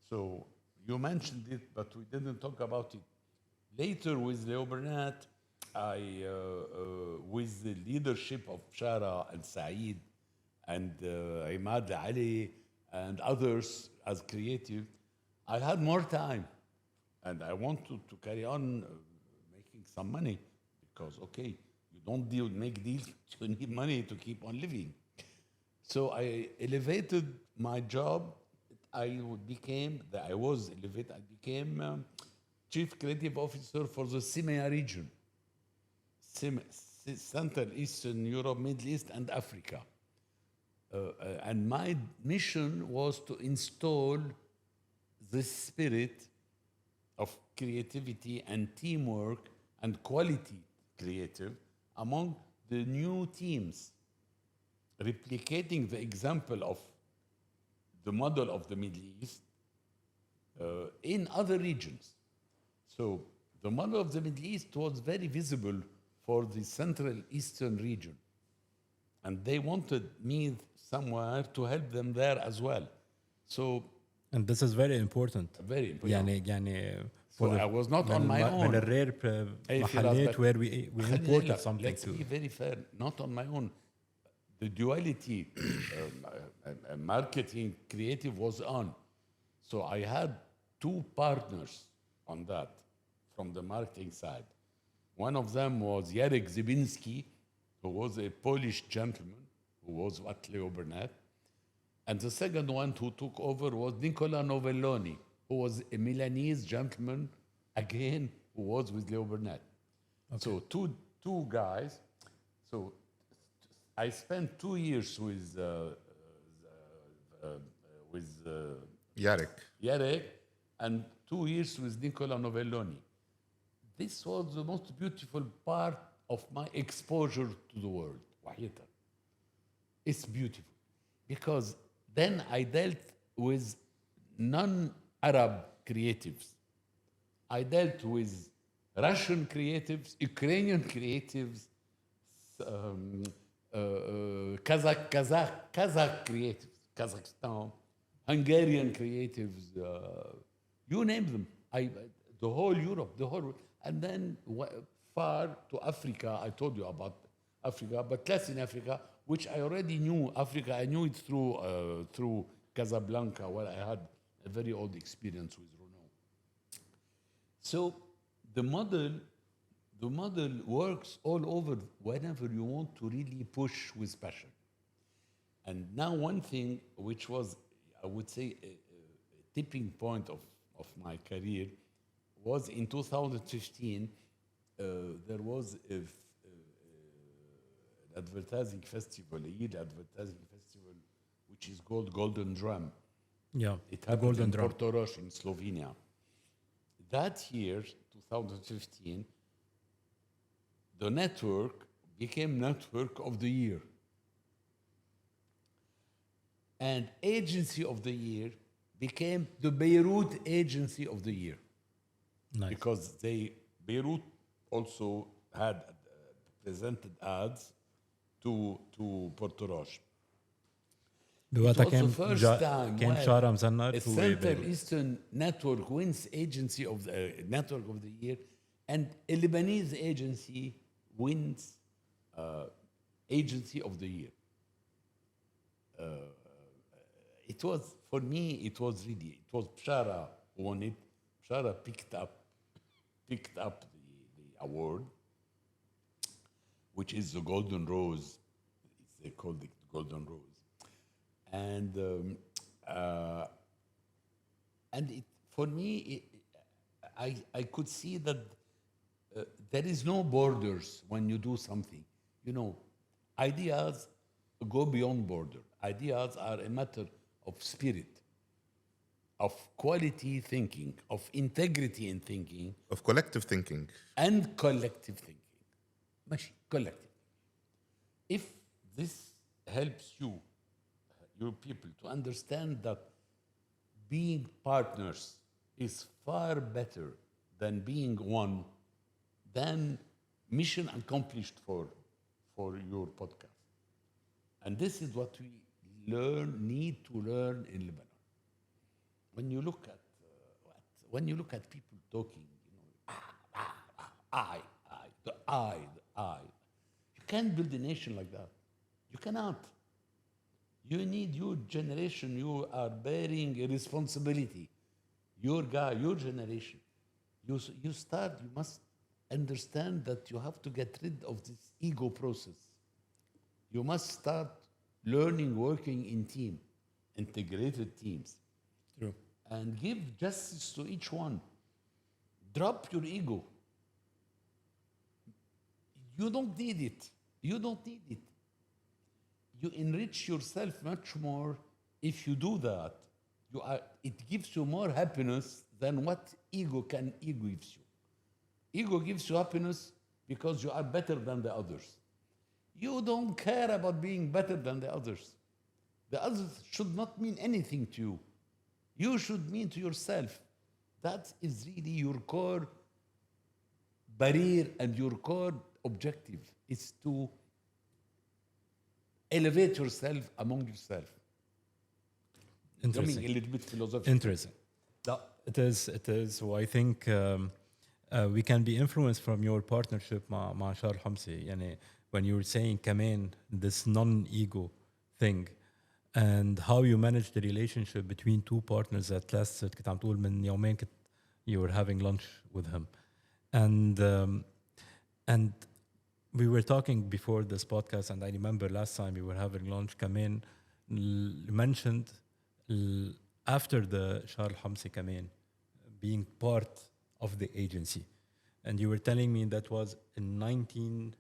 So you mentioned it, but we didn't talk about it. Later with Leo Burnett, with the leadership of Shara and Saeed and Imad Ali and others as creative, I had more time. And I wanted to carry on making some money because, okay, you don't make deals, you need money to keep on living. So I elevated my job. I became Chief Creative Officer for the CEMEA region, Central Eastern Europe, Middle East, and Africa. And my mission was to install the spirit of creativity and teamwork and quality creative among the new teams, replicating the example of the model of the Middle East in other regions. So the model of the Middle East was very visible for the Central Eastern region. And they wanted me somewhere to help them there as well. So, and this is very important. Very important. يعني so I was not on my own. من الرير محلات where we imported something Let's too. be very fair, not on my own. The duality, marketing, creative was on. So I had two partners on that from the marketing side. One of them was Jarek Zybinski, who was a Polish gentleman, who was at Leo Burnett. And the second one who took over was Nicola Novelloni, who was a Milanese gentleman, again, who was with Leo Burnett. Okay. So two guys. So I spent 2 years with Yarek. Yarek and 2 years with Nicola Novelloni. This was the most beautiful part of my exposure to the world. Wahiyatan. It's beautiful because then I dealt with non-Arab creatives. I dealt with Russian creatives, Ukrainian creatives, Kazakh creatives, Kazakhstan, Hungarian creatives, you name them. The whole Europe, and then far to Africa. I told you about Africa, but less in Africa, which I already knew. Africa, I knew it through Casablanca, where I had a very old experience with Renault. So the model works all over whenever you want to really push with passion. And now one thing which was, I would say, a tipping point of my career was in 2015, there was an advertising festival, a year advertising festival, which is called Golden Drum. Yeah, It the happened Golden in Drum. Portorož in Slovenia. That year, 2015, the network became Network of the Year. And Agency of the Year became the Beirut Agency of the Year. Nice. Because Beirut also had presented ads to Portorož. It was بوقتها the first time كان where شارع مزنر a Central Eastern network wins Agency of the Network of the Year, and a Lebanese agency wins Agency of the Year. It was, for me, it was Bshara who won it. Bshara picked up the award, which is the Golden Rose. They called it Golden Rose. And it, for me, I could see that there is no borders when you do something. You know, ideas go beyond border. Ideas are a matter of spirit, of quality thinking, of integrity in thinking, Of collective thinking. and collective thinking. ماشي, collective. If this helps you, your people, to understand that being partners is far better than being one, then mission accomplished for your podcast. And this is what we need to learn in Lebanon. When you look at people talking, you know, the I. You can't build a nation like that. You cannot. You need your generation. You are bearing a responsibility. Your generation. You must understand that you have to get rid of this ego process. You must start learning working in team, integrated teams. True. And give justice to each one. Drop your ego. You don't need it. You enrich yourself much more if you do that. It gives you more happiness than what ego gives you. Ego gives you happiness because you are better than the others. You don't care about being better than the others. The others should not mean anything to you. You should mean to yourself. That is really your core barrier and your core objective is to elevate yourself among yourself. Interesting. Becoming a little bit philosophical. Interesting. It is. So I think we can be influenced from your partnership مع Charles Homsi. يعني when you were saying كمان this non-ego thing and how you manage the relationship between two partners that lasted كنت عم تقول من يومين you were having lunch with him and we were talking before this podcast and I remember last time we were having lunch كمان mentioned after the Charles Homsi كمان being part of the agency And you were telling me that was in 91,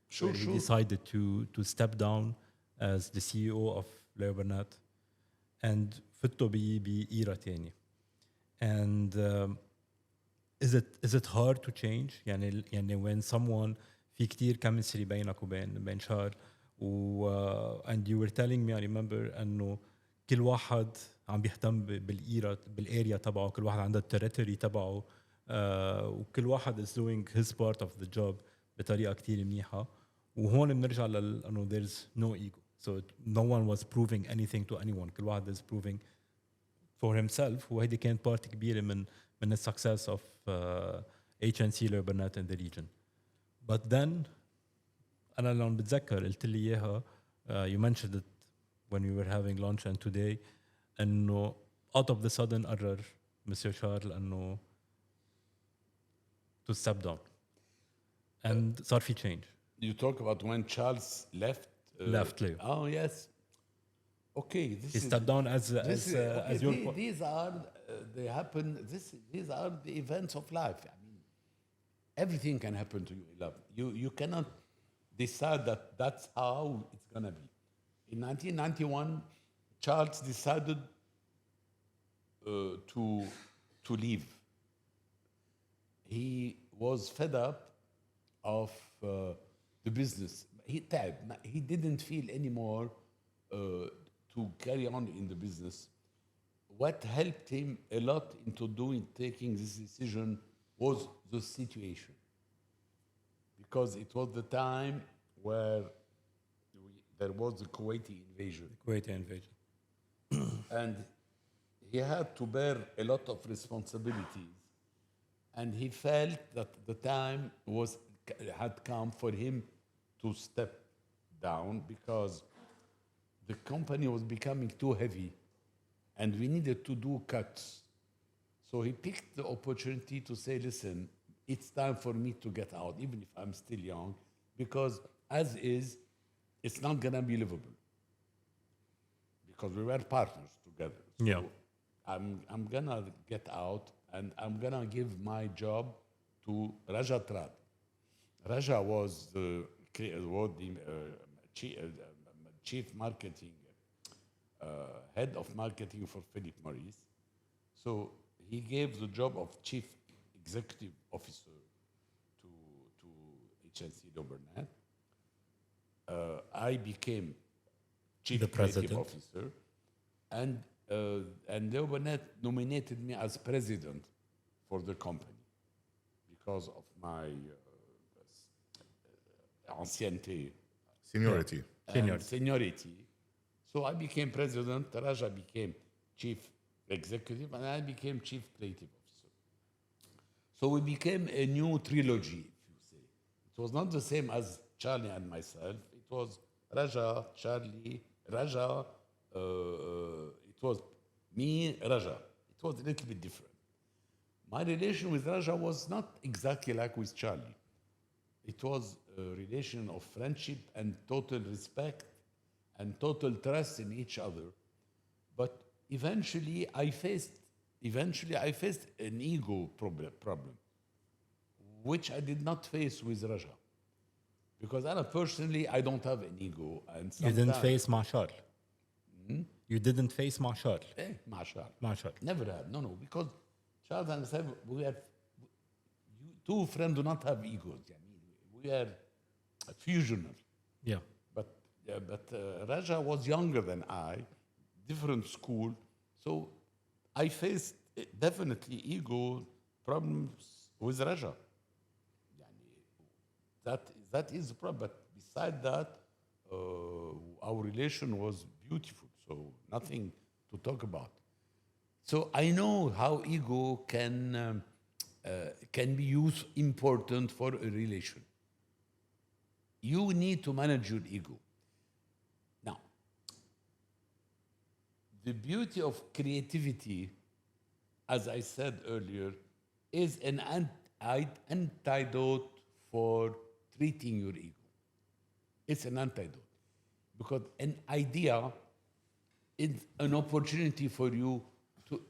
Sure, where he sure. decided to step down as the CEO of Leo Burnett and فته بإيرة تاني. And is it hard to change؟ يعني when someone في كتير chemistry بينك وبين شار and you were telling me I remember انه كل واحد عم بيهتم بالاريا تبعه، كل واحد عنده التريتوري تبعه وكل واحد is doing his part of the job بطريقه كتير منيحه. وهون بنرجع انه there's no ego, so no one was proving anything to anyone. كل واحد is proving for himself. وهيدي كانت بارت كبيره من the success of H&C Leo Burnett in the region. But then أنا لو بتذكر قلت لي إياها you mentioned it when we were having lunch and today إنه out of the sudden قرر Monsieur Charles إنه to step down and صار في change. You talk about when Charles left. Left Leo. Oh yes. Okay, He stepped down as your these are they happen. These are the events of life. I mean, everything can happen to you in love. You cannot decide that that's how it's gonna be. In 1991, Charles decided to leave. He was fed up of the business. He didn't feel anymore to carry on in the business. What helped him a lot into taking this decision was the situation. Because it was the time where there was the Kuwaiti invasion. And he had to bear a lot of responsibilities. And he felt that the time had come for him to step down because the company was becoming too heavy and we needed to do cuts. So he picked the opportunity to say, listen, it's time for me to get out, even if I'm still young, because as is, it's not going to be livable. Because we were partners together. So Yeah. I'm going to get out and I'm going to give my job to Raja Trab. Raja was the chief marketing, head of marketing for Philip Morris. So he gave the job of chief executive officer to H&C Leo Burnett. I became chief creative officer, and Leo Burnett nominated me as president for the company because of my ancienneté. Seniority. Seniority. So I became president, Raja became chief executive, and I became chief creative officer. So we became a new trilogy, if you say. It was not the same as Charlie and myself. It was Raja, Charlie, Raja. It was me, Raja. It was a little bit different. My relation with Raja was not exactly like with Charlie. It was a relation of friendship and total respect and total trust in each other. But eventually I faced an ego problem, which I did not face with Raja. Because personally, I don't have an ego. And You didn't face Mashar. You didn't face Mashar. Mashar. Never had. No. Because Charles and myself, two friends do not have egos. I mean, we are fusional. Yeah. But Raja was younger than I, different school. So I faced definitely ego problems with Raja. That is the problem. But beside that, our relation was beautiful. So nothing to talk about. So I know how ego can be important for a relation. You need to manage your ego. Now, the beauty of creativity, as I said earlier, is an antidote for treating your ego. It's an antidote. Because an idea is an opportunity for you to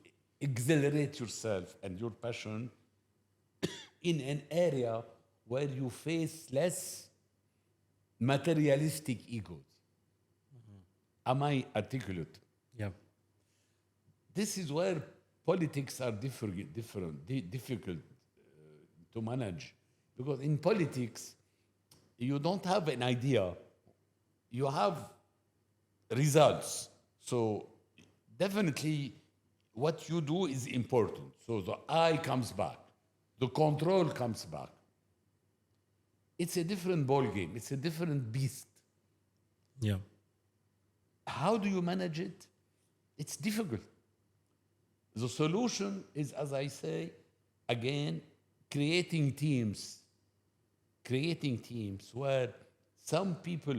exhilarate yourself and your passion in an area where you face less materialistic egos. Am I articulate? Yeah. This is where politics are difficult to manage. Because in politics, you don't have an idea, you have results. So definitely what you do is important. So the I comes back, the control comes back. It's a different ball game, it's a different beast. Yeah. How do you manage it? It's difficult. The solution is, as I say, again, creating teams where some people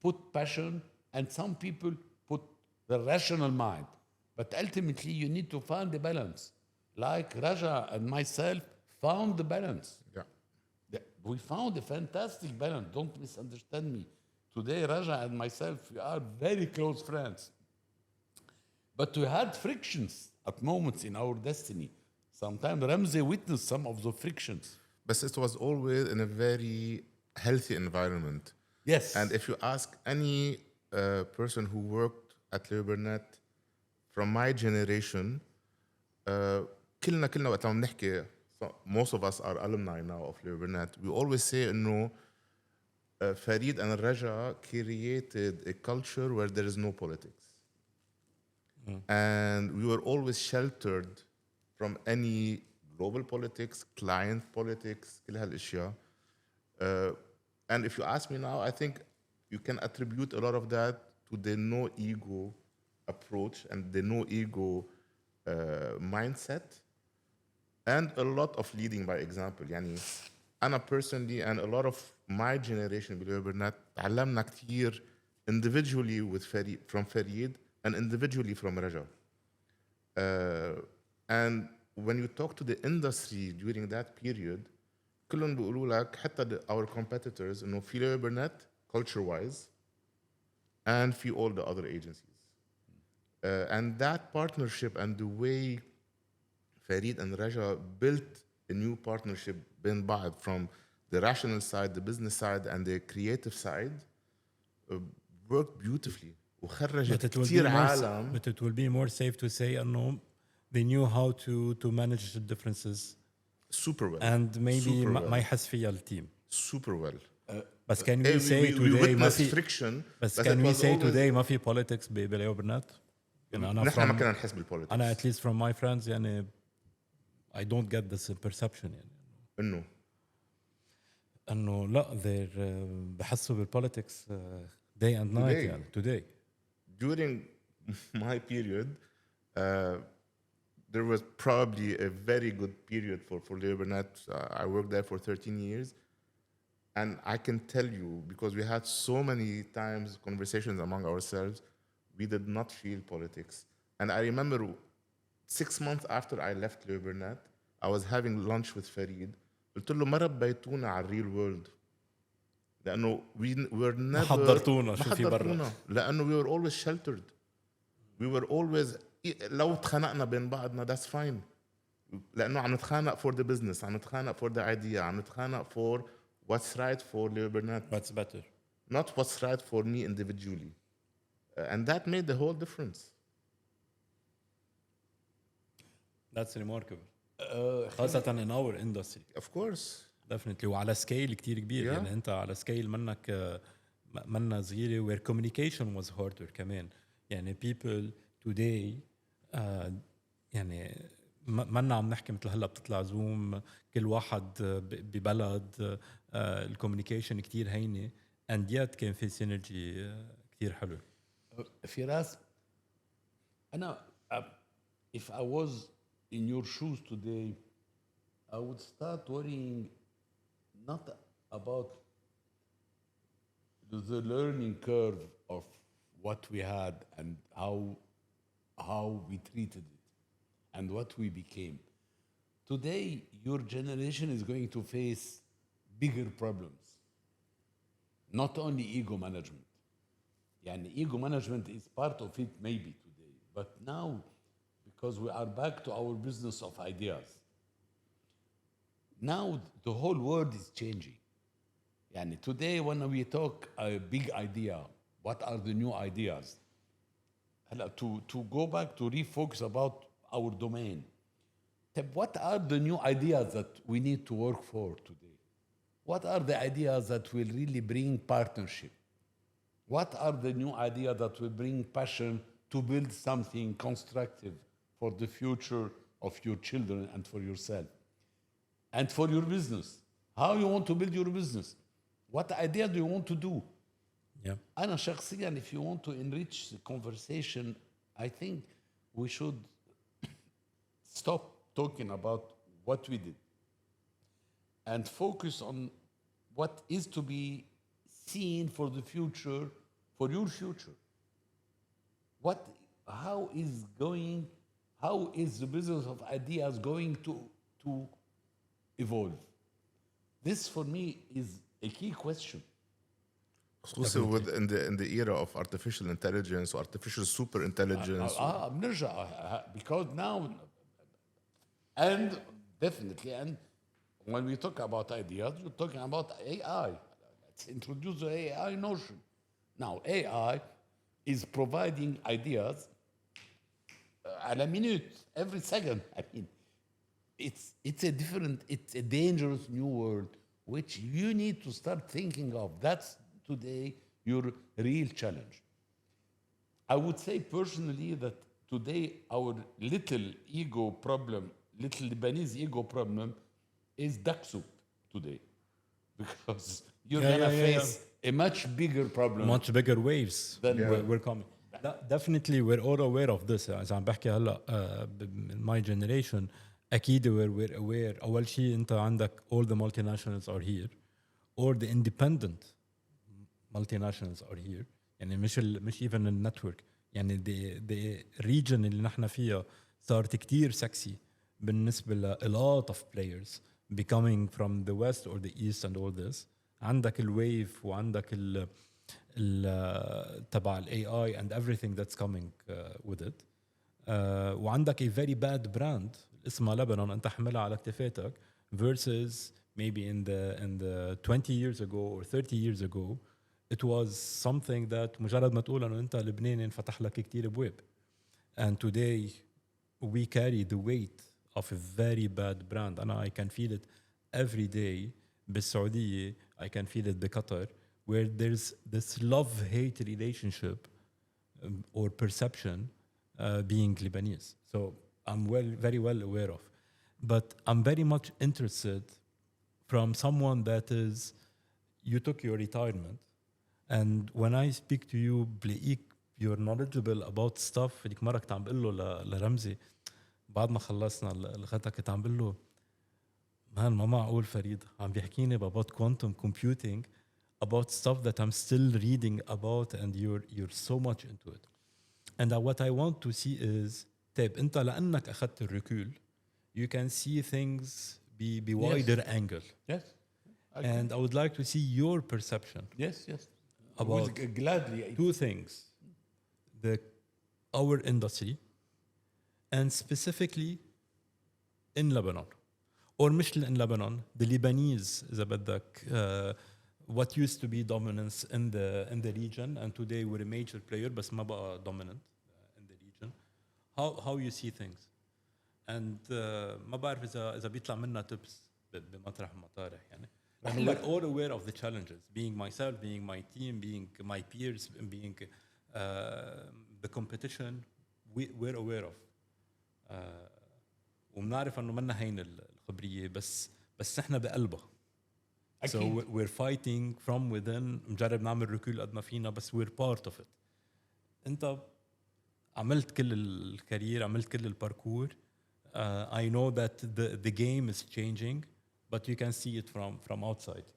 put passion and some people put the rational mind. But ultimately, you need to find the balance. Like Raja and myself found the balance. Yeah. We found a fantastic balance. Don't misunderstand me. Today, Raja and myself, we are very close friends. But we had frictions at moments in our destiny. Sometimes Ramzy witnessed some of the frictions. But it was always in a very healthy environment. Yes. And if you ask any person who worked at Leo Burnett from my generation, كلنا وقت عم نحكي, most of us are alumni now of Leo Burnett, we always say إنه Farid and Raja created a culture where there is no politics. And we were always sheltered from any global politics, client politics, كل هالاشياء. And if you ask me now, I think you can attribute a lot of that to the no ego approach and the no ego mindset, and a lot of leading by example. يعني أنا personally and a lot of my generation بليو برنات تعلمنا كتير individually with from Farid and individually from Raja. And when you talk to the industry during that period, كلهم بيقولوا لك حتى our competitors إنه في Leo Burnett culture wise and في all the other agencies. And that partnership and the way Farid and Raja built a new partnership بين بعض from the rational side, the business side, and the creative side worked beautifully. وخرجت كتير عالم. But it will be more safe to say إنه they knew how to manage the differences. Super well. And maybe well. ما يحس فيها التيم. Super well. بس can we say we today ما witnessed في friction. بس can we say today ما في politics بليو برنات؟ يعني أنا نحن ما كنا نحس بالpolitics. أنا at least from my friends يعني I don't get this perception يعني إنه لا they're بحسوا بالpolitics day and night يعني today. During my period, there was probably a very good period for Leo Burnett. I worked there for 13 years. And I can tell you, because we had so many times conversations among ourselves, we did not feel politics. And I remember 6 months after I left Leo Burnett, I was having lunch with Farid. قلت له ما ربيتونا على الريل وورلد لأنه we were never حضرتونا شو في برا لأنه we were always sheltered. We were always لو تخانقنا بين بعضنا that's fine لأنه عم نتخانق for the business, عم نتخانق for the idea, عم نتخانق for what's right for Leo Burnett. What's better? Not what's right for me individually. And that made the whole difference. That's remarkable. خاصة in our industry. Of course. Definitely. وعلى scale كتير كبير. Yeah. يعني أنت على scale منا صغيرة where communication was harder كمان. يعني people today يعني منا عم نحكي مثل هلا بتطلع زوم كل واحد ببلد الكوميونيكيشن كتير هينة and yet كان في synergy كتير حلو. فراس أنا if I was in your shoes today I would start worrying not about the learning curve of what we had and how we treated it and what we became. Today, your generation is going to face bigger problems. Not only ego management. Yani ego management is part of it maybe today. But now, because we are back to our business of ideas, now the whole world is changing. Yani today when we talk a big idea, what are the new ideas? To go back to refocus about our domain. What are the new ideas that we need to work for today? What are the ideas that will really bring partnership? What are the new ideas that will bring passion to build something constructive for the future of your children and for yourself? And for your business. How you want to build your business? What idea do you want to do? Yeah. أنا شخصيا, if you want to enrich the conversation, I think we should stop talking about what we did and focus on what is to be seen for the future, for your future. How is the business of ideas going to evolve? This for me is a key question. خصوصي in the era of artificial intelligence, artificial super intelligence. بنرجع because now, and definitely, and when we talk about ideas, we're talking about AI. Let's introduce the AI notion. Now, AI is providing ideas على minute, every second. I mean, it's a dangerous new world which you need to start thinking of. That's today your real challenge. I would say personally that today our little Lebanese ego problem is duck soup today. Because you're gonna face a much bigger problem. Much bigger waves Then we're coming. Definitely we're all aware of this. إذا عم بحكي هلا my generation أكيد we're aware. أول شيء أنت عندك all the multinationals are here, or the independent multinationals are here. يعني مش even a network. يعني the region اللي نحن فيها صارت كتير sexy بالنسبة ل a lot of players becoming from the west or the east and all this. عندك الويف وعندك تبع ال AI and everything that's coming with it. وعندك a very bad brand اسمها لبنان أنت حملها على كتفاتك versus maybe in the 20 years ago or 30 years ago it was something that مجرد ما تقول أنه أنت لبناني انفتح لك كتير بواب. And today we carry the weight of a very bad brand and I can feel it every day بالسعودية, I can feel it بقطر, where there's this love-hate relationship or perception being Lebanese. So I'm very well aware of. But I'm very much interested from someone that is, you took your retirement, and when I speak to you, بلاقيك you're knowledgeable about stuff. هذيك مرة كنت عم بقول له لرمزي بعد ما خلصنا الغدا كنت عم بقول له man ما معقول فريد عم بيحكيني about quantum computing, about stuff that I'm still reading about and you're so much into it. And what I want to see is طيب انت لانك اخذت الركول you can see things be wider angle. Yes. And I would like to see your perception. Yes. About gladly. two things. Our industry and specifically in Lebanon. Or مش in Lebanon, the Lebanese إذا بدك what used to be dominance in the region and today we're a major player بس ما بقى dominant in the region. How you see things. And ما بعرف إذا بيطلع منا tips بمطرح مطارح يعني. And we're all aware of the challenges, being myself, being my team, being my peers, being the competition, we're aware of. ومنعرف انه منا هين الخبريه بس احنا بقلبها. So we're fighting from within. مجرب نعمل ركول قد ما فينا بس we're part of it. انت عملت كل الكارير, عملت كل الباركور. I know that the game is changing, but you can see it from outside.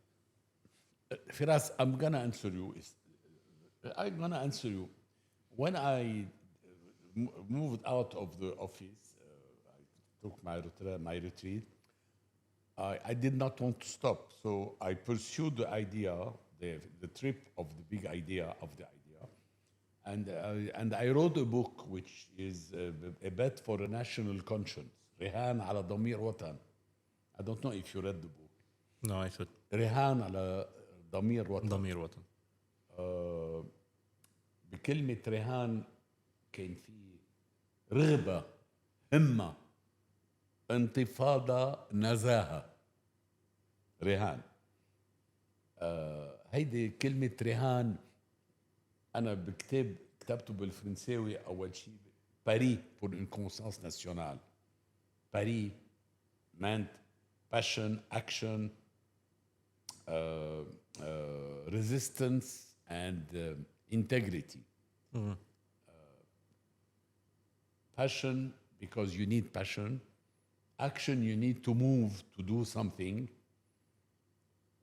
Firas, I'm gonna answer you. When I moved out of the office, I took my retreat. I did not want to stop, so I pursued the idea, the trip of the big idea of the idea, and I wrote a book which is a bet for a national conscience. رهان على ضمير وطن. I don't know if you read the book. No, I should. رهان على ضمير وطن. ضمير وطن. بكلمة رهان كان في رغبة، همة، انتفاضة، نزاهة. رهان. هيدي كلمة رهان أنا كتبته بالفرنساوي أول شيء. Paris pour une conscience nationale. Paris meant passion, action, resistance, and integrity. Passion, because you need passion. Action, you need to move to do something.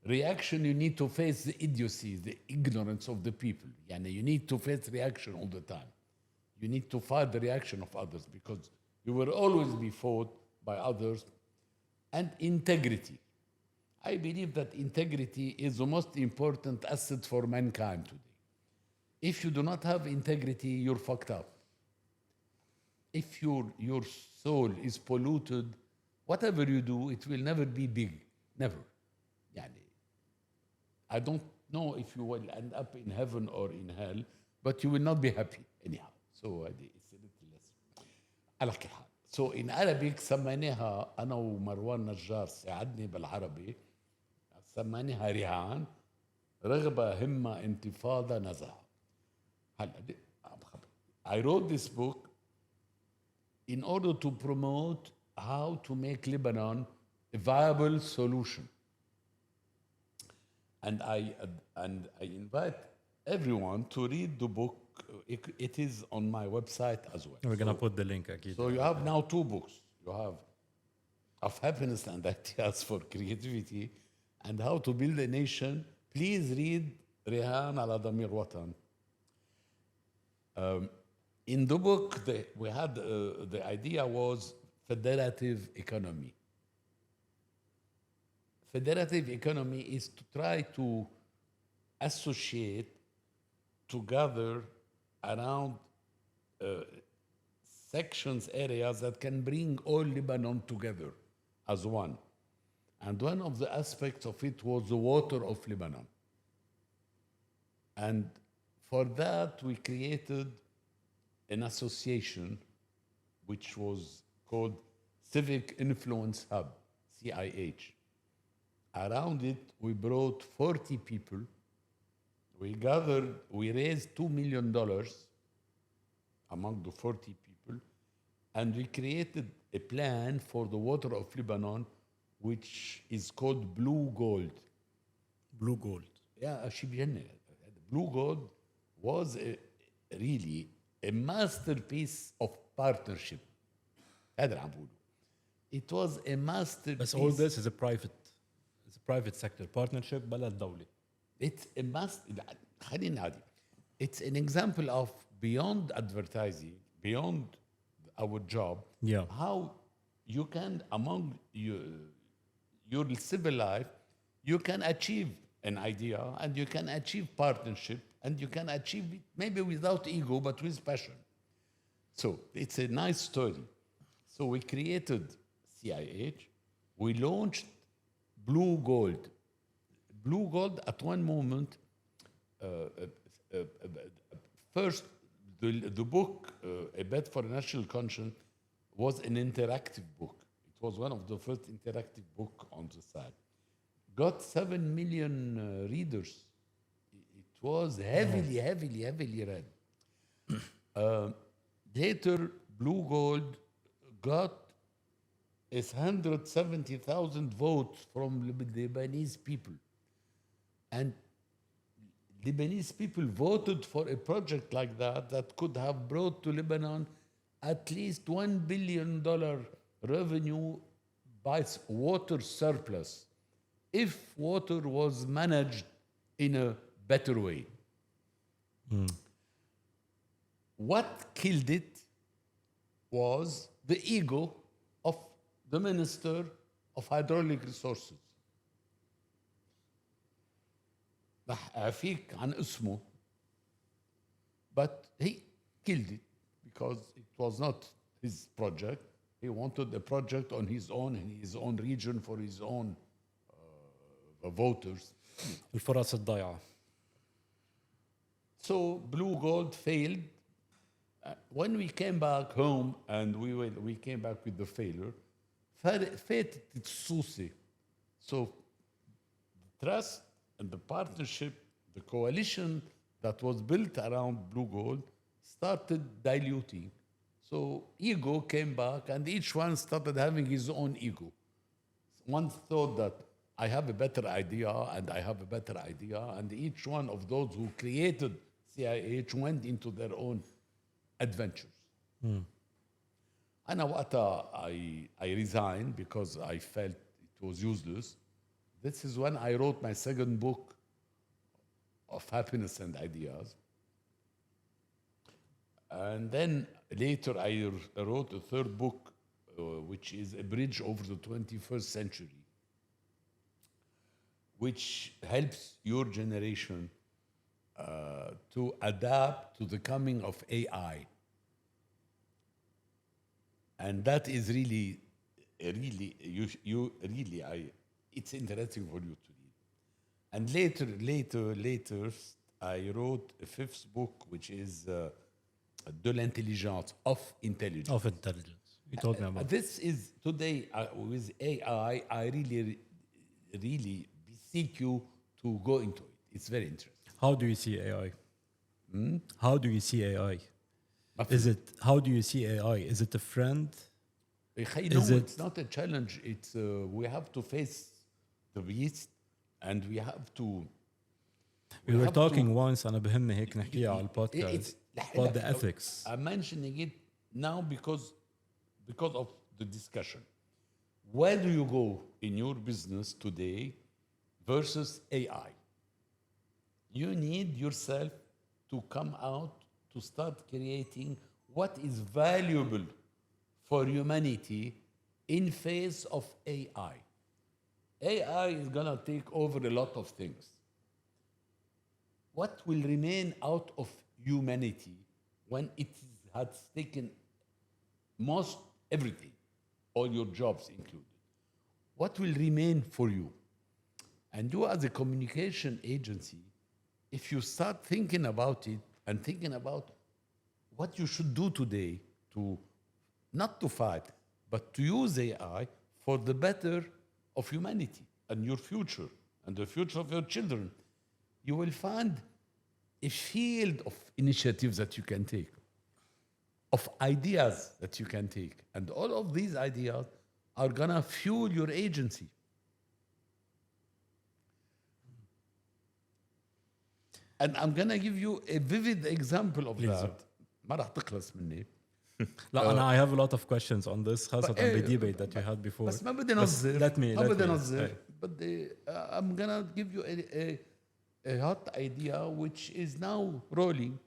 Reaction, you need to face the idiocy, the ignorance of the people. Yani you need to face reaction all the time. You need to fight the reaction of others because you will always be fought by others. And integrity. I believe that integrity is the most important asset for mankind today. If you do not have integrity, you're fucked up. If your soul is polluted, whatever you do, it will never be big. Never. Yani, I don't know if you will end up in heaven or in hell, but you will not be happy anyhow. So it's a little less. على كل حال. So in Arabic سميناها أنا ومروان نجار ساعدني بالعربي سميناها رهان رغبة همة انتفاضة نزاهة. هلا I wrote this book in order to promote how to make Lebanon a viable solution. And I invite everyone to read the book. It is on my website as well. We're gonna put the link. أكيد. So you have now two books. You have Of Happiness and Ideas for Creativity and How to Build a Nation. Please read Rehan ala Damir Watan. In the book, we had the idea was federative economy. Federative economy is to try to associate together around sections, areas that can bring all Lebanon together as one. And one of the aspects of it was the water of Lebanon. And for that, we created an association which was called Civic Influence Hub, CIH. Around it, we brought 40 people. We raised $2 million among the 40 people, and we created a plan for the water of Lebanon, which is called Blue Gold. Blue Gold. Yeah, Blue Gold was really a masterpiece of partnership. It was a masterpiece. But all this is a private sector partnership بلد دولي. It's an example of beyond advertising, beyond our job, Yeah. how you can, among your civil life, you can achieve an idea and you can achieve partnership and you can achieve it maybe without ego but with passion. So it's a nice story. So we created CIH, we launched Blue Gold. Blue Gold at one moment, first the book, A Bet for a National Conscience, was an interactive book. It was one of the first interactive book on the site. Got 7 million readers. It was heavily read. Later, Blue Gold got 170,000 votes from Lebanese people. And Lebanese people voted for a project like that could have brought to Lebanon at least $1 billion revenue by water surplus if water was managed in a better way. What killed it was the ego of the Minister of Hydraulic Resources. راح أعفيك عن اسمه, but he killed it because it was not his project. He wanted a project on his own in his own region for his own voters. الفرص الضايعة. So Blue Gold failed. When we came back home and we came back with the failure, fate تتصوصي. So the trust and the partnership, the coalition that was built around Blue Gold started diluting. So ego came back and each one started having his own ego. One thought that I have a better idea and I have a better idea, and each one of those who created CIH went into their own adventures. أنا وقتها I resigned because I felt it was useless. This is when I wrote my second book of happiness and ideas. And then later I wrote a third book, which is A Bridge Over the 21st Century, which helps your generation to adapt to the coming of AI. And that is really, it's interesting for you to read. And later, I wrote a fifth book, which is De l'intelligence, of intelligence. Of intelligence. You told me about. This is today with AI. I really beseech you to go into it. It's very interesting. How do you see AI? How do you see AI? How do you see AI? Is it a friend? It's not a challenge. It's we have to face the beast, and we have to. We were talking once, أنا بهمني هيك نحكيها على البودكاست about the ethics. I'm mentioning it now because of the discussion. Where do you go in your business today versus AI? You need yourself to come out to start creating what is valuable for humanity in face of AI. AI is gonna take over a lot of things. What will remain out of humanity when it has taken most everything, all your jobs included? What will remain for you? And you as a communication agency, if you start thinking about it and thinking about what you should do today to not to fight, but to use AI for the better of humanity and your future and the future of your children, you will find a field of initiatives that you can take, of ideas that you can take. And all of these ideas are gonna fuel your agency. And I'm gonna give you a vivid example of that. ما راح تخلص مني. لا أنا I have a lot of questions on this خاصة بالديبيت that we had before. بس ما بدي نظر. ما بدي نظر. بدي I'm gonna give you a hot idea which is now rolling.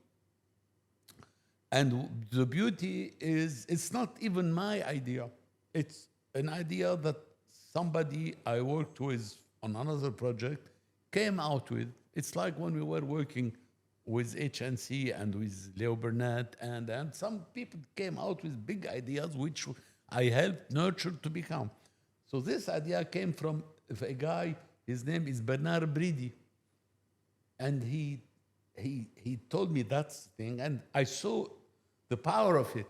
And the beauty is it's not even my idea. It's an idea that somebody I worked with on another project came out with. It's like when we were working with H&C and with Leo Burnett, and some people came out with big ideas which I helped nurture to become. So this idea came from a guy, his name is Bernard Brady, and he told me that thing, and I saw the power of it.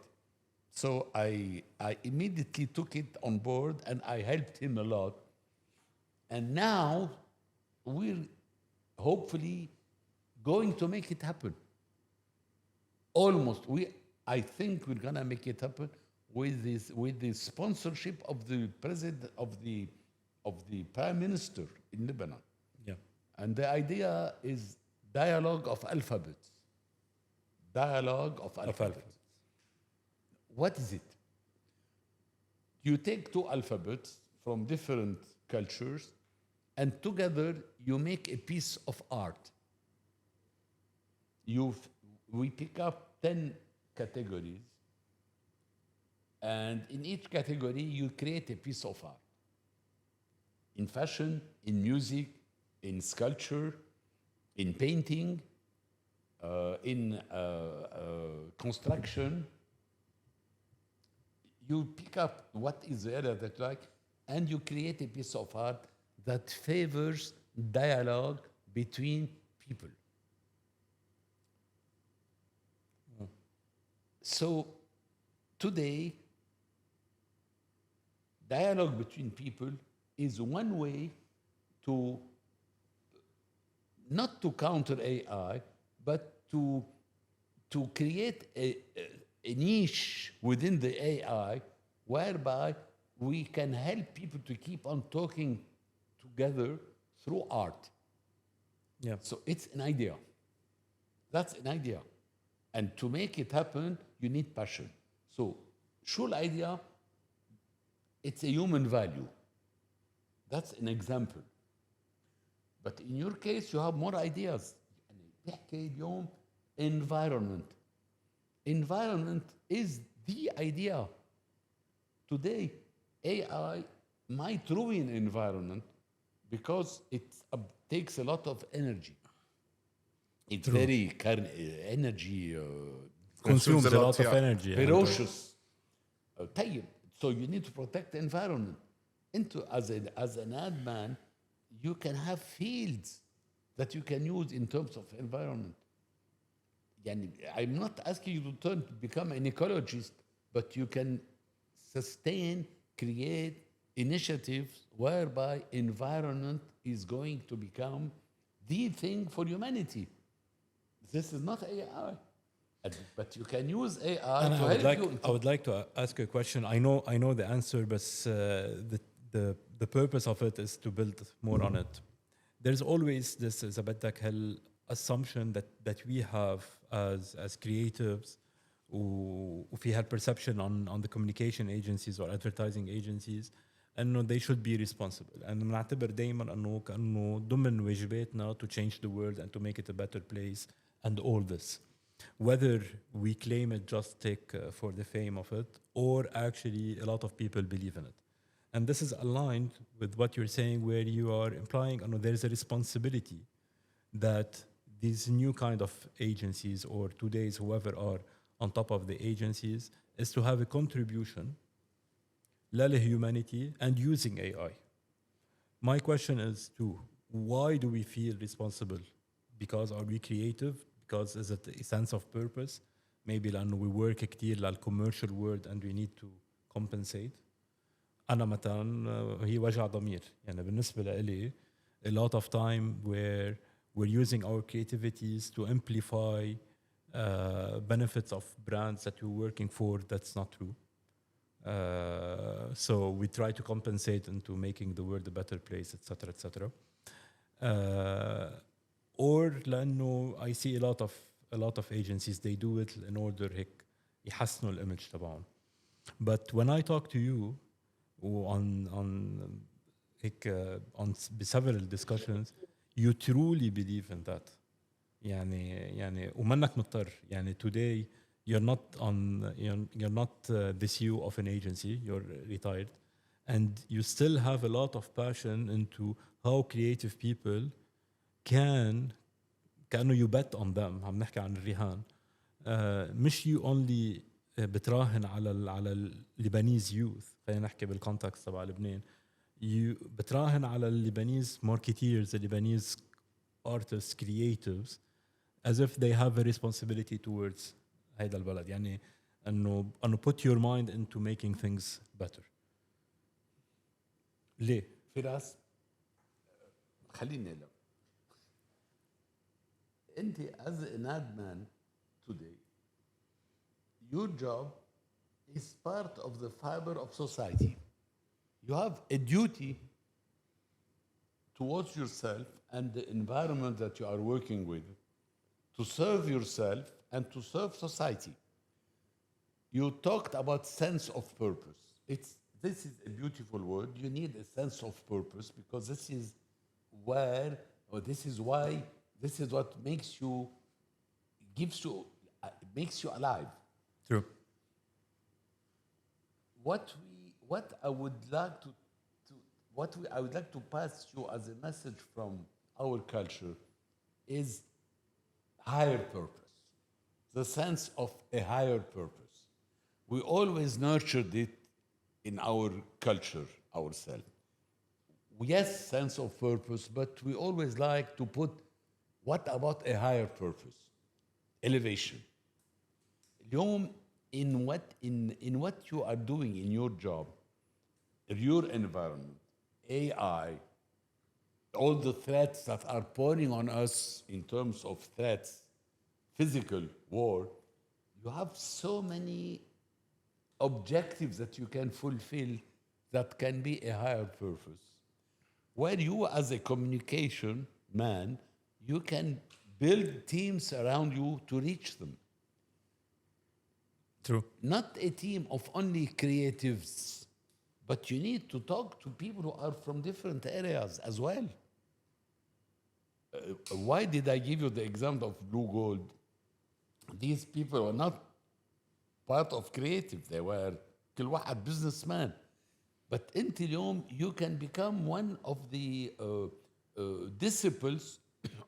So I immediately took it on board, and I helped him a lot. And now we're hopefully going to make it happen. Almost. I think we're gonna make it happen with the sponsorship of the president of the prime minister in Lebanon. Yeah. And the idea is dialogue of alphabets. Dialogue of alphabets. What is it? You take two alphabets from different cultures, and together you make a piece of art. We pick up 10 categories, and in each category you create a piece of art. In fashion, in music, in sculpture, in painting, in construction. you pick up what is the area that you like, and you create a piece of art that favors dialogue between people. So today, dialogue between people is one way to not to counter AI, but to create a niche within the AI whereby we can help people to keep on talking together through art. Yeah. So it's an idea. That's an idea. And to make it happen, you need passion. So, Shul idea, it's a human value. That's an example. But in your case, you have more ideas. بحكي اليوم environment. Environment is the idea. Today, AI might ruin environment because it takes a lot of energy. It's very energy Consumes a lot of yeah. energy. ferocious. طيب. So you need to protect the environment. Into as an ad man, you can have fields that you can use in terms of environment. يعني, I'm not asking you to become an ecologist, but you can sustain, create initiatives whereby environment is going to become the thing for humanity. This is not AI, but you can use AI And to help you. I would like to ask you a question. I know the answer, but the purpose of it is to build more on it. There's always this Zabadak hell assumption that we have as creatives وفي هالperception on the communication agencies or advertising agencies انه they should be responsible. and نعتبر دائما انه كانه ضمن واجباتنا to change the world and to make it a better place and all this. Whether we claim it just for the fame of it, or actually a lot of people believe in it. And this is aligned with what you're saying, where you are implying there is a responsibility that these new kind of agencies, or today's whoever are on top of the agencies, is to have a contribution للhumanity and using AI. My question is why do we feel responsible? Because are we creative? Because is it a sense of purpose? Maybe لأنه we work كتير للcommercial world and we need to compensate. أنا مثلا هي وجع ضمير. يعني بالنسبة لإلي a lot of time where we're using our creativities to amplify benefits of brands that we're working for. That's not true. So we try to compensate into making the world a better place, etc., etc. Or لأنه I see a lot of agencies, they do it in order هيك يحسنوا الإيمج تبعهم. But when I talk to you on several discussions, you truly believe in that. يعني ومنك مضطر. يعني today you're not the CEO of an agency, you're retired, and you still have a lot of passion into how creative people كأنه you bet on them. عم نحكي عن الرهان. مش you only بتراهن على Lebanese youth. خلينا نحكي بالكونتكست تبع لبنان. بتراهن على Lebanese marketeers, the Lebanese artists, creatives, as if they have a responsibility towards هيدا البلد. يعني انه put your mind into making things better. ليه؟ فراس خليني لك. انت as an ad man today, your job is part of the fiber of society. You have a duty towards yourself and the environment that you are working with to serve yourself and to serve society. You talked about sense of purpose. This is a beautiful word. You need a sense of purpose because this is where, or this is why, this is what makes you alive. True. What I would like to pass you as a message from our culture is higher purpose, the sense of a higher purpose. we always nurtured it in our culture ourselves. Yes, sense of purpose, but we always like to put, what about a higher purpose? Elevation. اليوم in what you are doing in your job, your environment, AI, all the threats that are pouring on us in terms of threats, physical war, you have so many objectives that you can fulfill that can be a higher purpose. Where you, as a communication man, you can build teams around you to reach them. True. Not a team of only creatives, but you need to talk to people who are from different areas as well. Why did I give you the example of Blue Gold? These people were not part of creative. They were كل واحد businessman. But until اليوم, you can become one of the disciples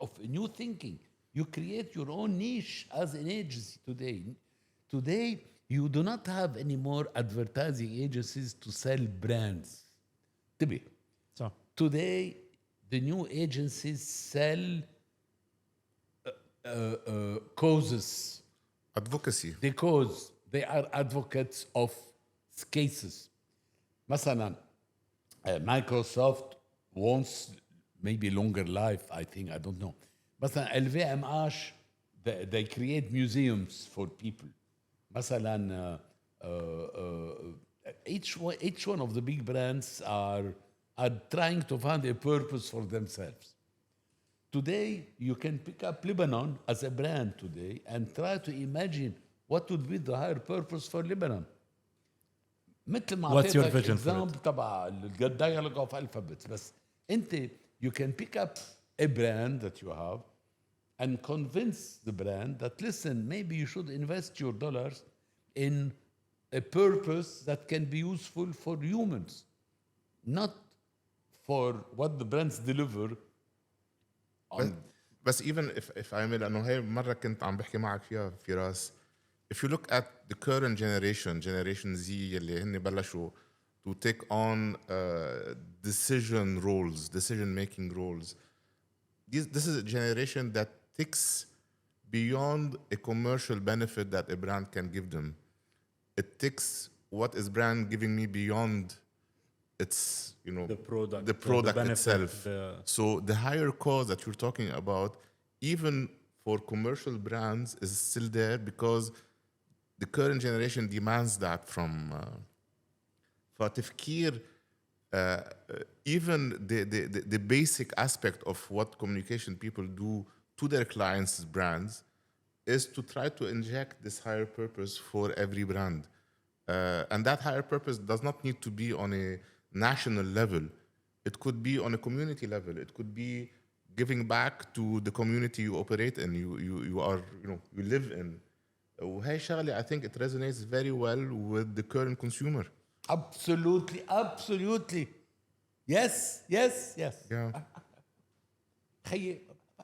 of new thinking. You create your own niche as an agency today. Today, you do not have any more advertising agencies to sell brands. So Today, the new agencies sell causes. Advocacy. They are advocates of cases. مثلا Microsoft wants maybe longer life, I think, I don't know. مثلا LVMH, they create museums for people. مثلا each one of the big brands are trying to find a purpose for themselves. Today, you can pick up Lebanon as a brand today and try to imagine what would be the higher purpose for Lebanon. مثل ما What's your أعطيتك vision for it? example تبع dialogue of alphabets, بس أنت you can pick up a brand that you have and convince the brand that, listen, maybe you should invest your dollars in a purpose that can be useful for humans, not for what the brands deliver. بس even if I may, لأنه هي مرة كنت عم بحكي معك فيها فراس. If you look at the current generation Z اللي هن بلشوا to take on decision-making roles, this is a generation that thinks beyond a commercial benefit that a brand can give them. It takes what is brand giving me beyond its, the product, the product benefit, itself. So the higher cause that you're talking about, even for commercial brands, is still there because the current generation demands that from. فتفكير even the basic aspect of what communication people do to their clients' brands is to try to inject this higher purpose for every brand. And that higher purpose does not need to be on a national level. It could be on a community level. It could be giving back to the community you operate in, you live in. وهي شغلة I think it resonates very well with the current consumer. Absolutely. Yes. Yeah.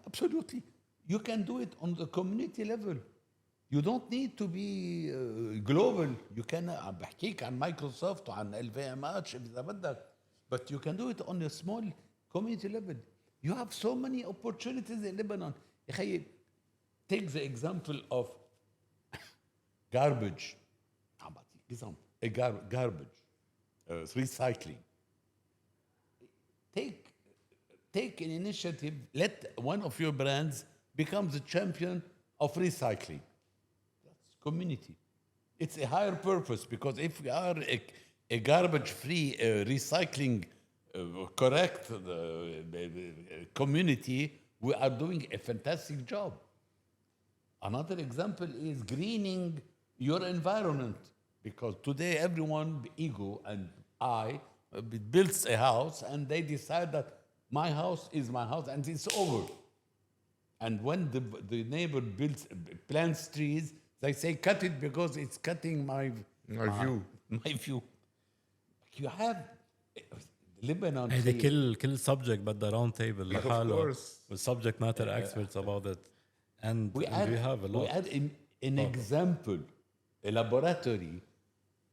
Absolutely. You can do it on the community level. You don't need to be global. You can عم بحكيك عن مايكروسوفت وعن LVMH إذا بدك. But you can do it on a small community level. You have so many opportunities in Lebanon. يا خيي, take the example of garbage. عم بعطيك example. Garbage. Recycling. Take an initiative. Let one of your brands become the champion of recycling. That's community. It's a higher purpose because if we are a garbage-free recycling correct community, we are doing a fantastic job. Another example is greening your environment, because today everyone, ego and I, builds a house and they decide that my house is my house and it's over. And when the neighbor plants trees, they say cut it because it's cutting my view. My view. You have Lebanon. هيدي كل subject بدها round table لحاله with subject matter experts about it. And we have a lot. We add an example, a laboratory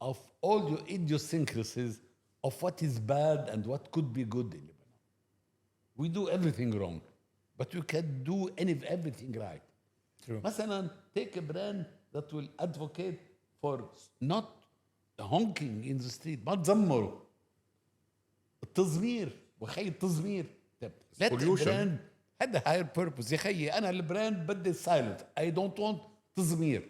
of all your idiosyncrasies of what is bad and what could be good in Lebanon. We do everything wrong, but we can do everything right. True. مثلا take a brand that will advocate for not honking in the street, ما تزمروا. التزمير وخي التزمير. Let a Pollution. brand هذا higher purpose. يا خيي أنا البراند بدي silent. I don't want تزمير.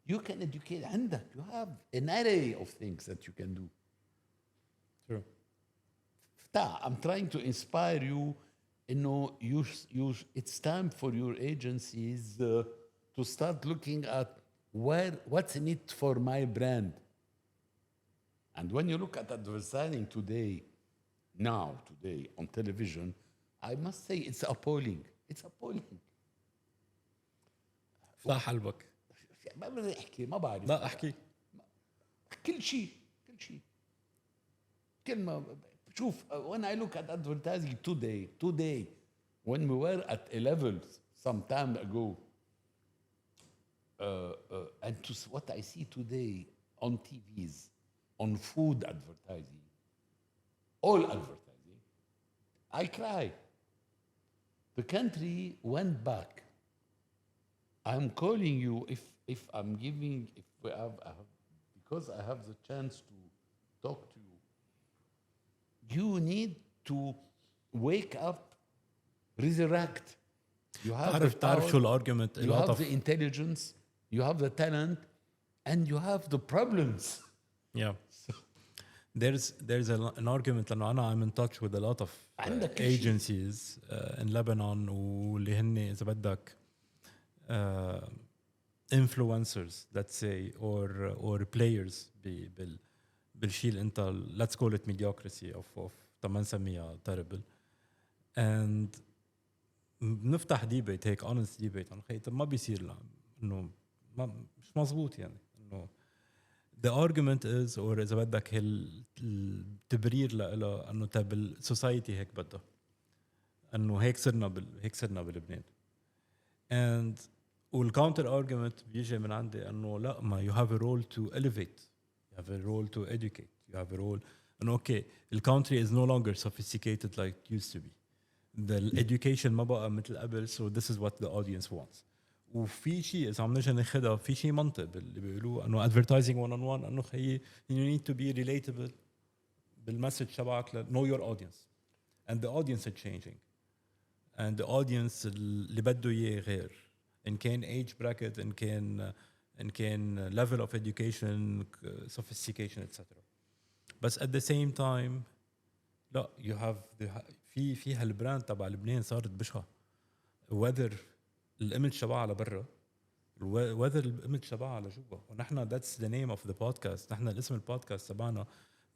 You can educate عندك. You have an array of things that you can do. True. I'm trying to inspire you. It's time for your agencies to start looking at what's in it for my brand. And when you look at advertising today on television, I must say it's appalling. It's appalling. فتح قلبك. ما بدي احكي ما بعرف. لا احكي. كل شيء كلمة. شوف, when I look at advertising today, when we were at a level some time ago, and to what I see today on TVs, on food advertising, all advertising, I cry. The country went back. I'm calling you if I'm giving, if we have, because I have the chance to talk to you. You need to wake up, resurrect. You have the تعرف power, شو الارجيومنت you have the intelligence, you have the talent, and you have the problems. Yeah. There's an argument لأنه أنا I'm in touch with a lot of عندك كل شيء. agencies in Lebanon واللي هن إذا بدك influencers, let's say, or players بالشيء اللي أنت let's call it mediocrity of ما نسميها terrible. And بنفتح debate هيك honest debate عن خي طب ما بيصير لا إنه مش مزبوط يعني إنه the argument is or إذا بدك التبرير لإله إنه تاب السوسايتي هيك بدها إنه هيك صرنا بلبنان. and والcounter argument بيجي من عندي إنه لا ما you have a role to elevate, you have a role to educate, you have a role إنه okay the country is no longer sophisticated like it used to be, the education ما بقى مثل قبل, so this is what the audience wants. وفي شيء إذا عم نجي ناخدها في شيء منطق اللي بيقولوه إنه advertising one on one إنه خيي you need to be relatable بالمسج تبعك know your audience, and the audience is changing, and the audience اللي بده إياه غير إن كان age bracket إن كان level of education sophistication etc. بس at the same time لا you have في هالبراند تبع لبنان صارت بشعة whether الإيمج تبعها على برا whether الإيمج تبعها على جوا. ونحن that's the name of the podcast, نحن الاسم البودكاست تبعنا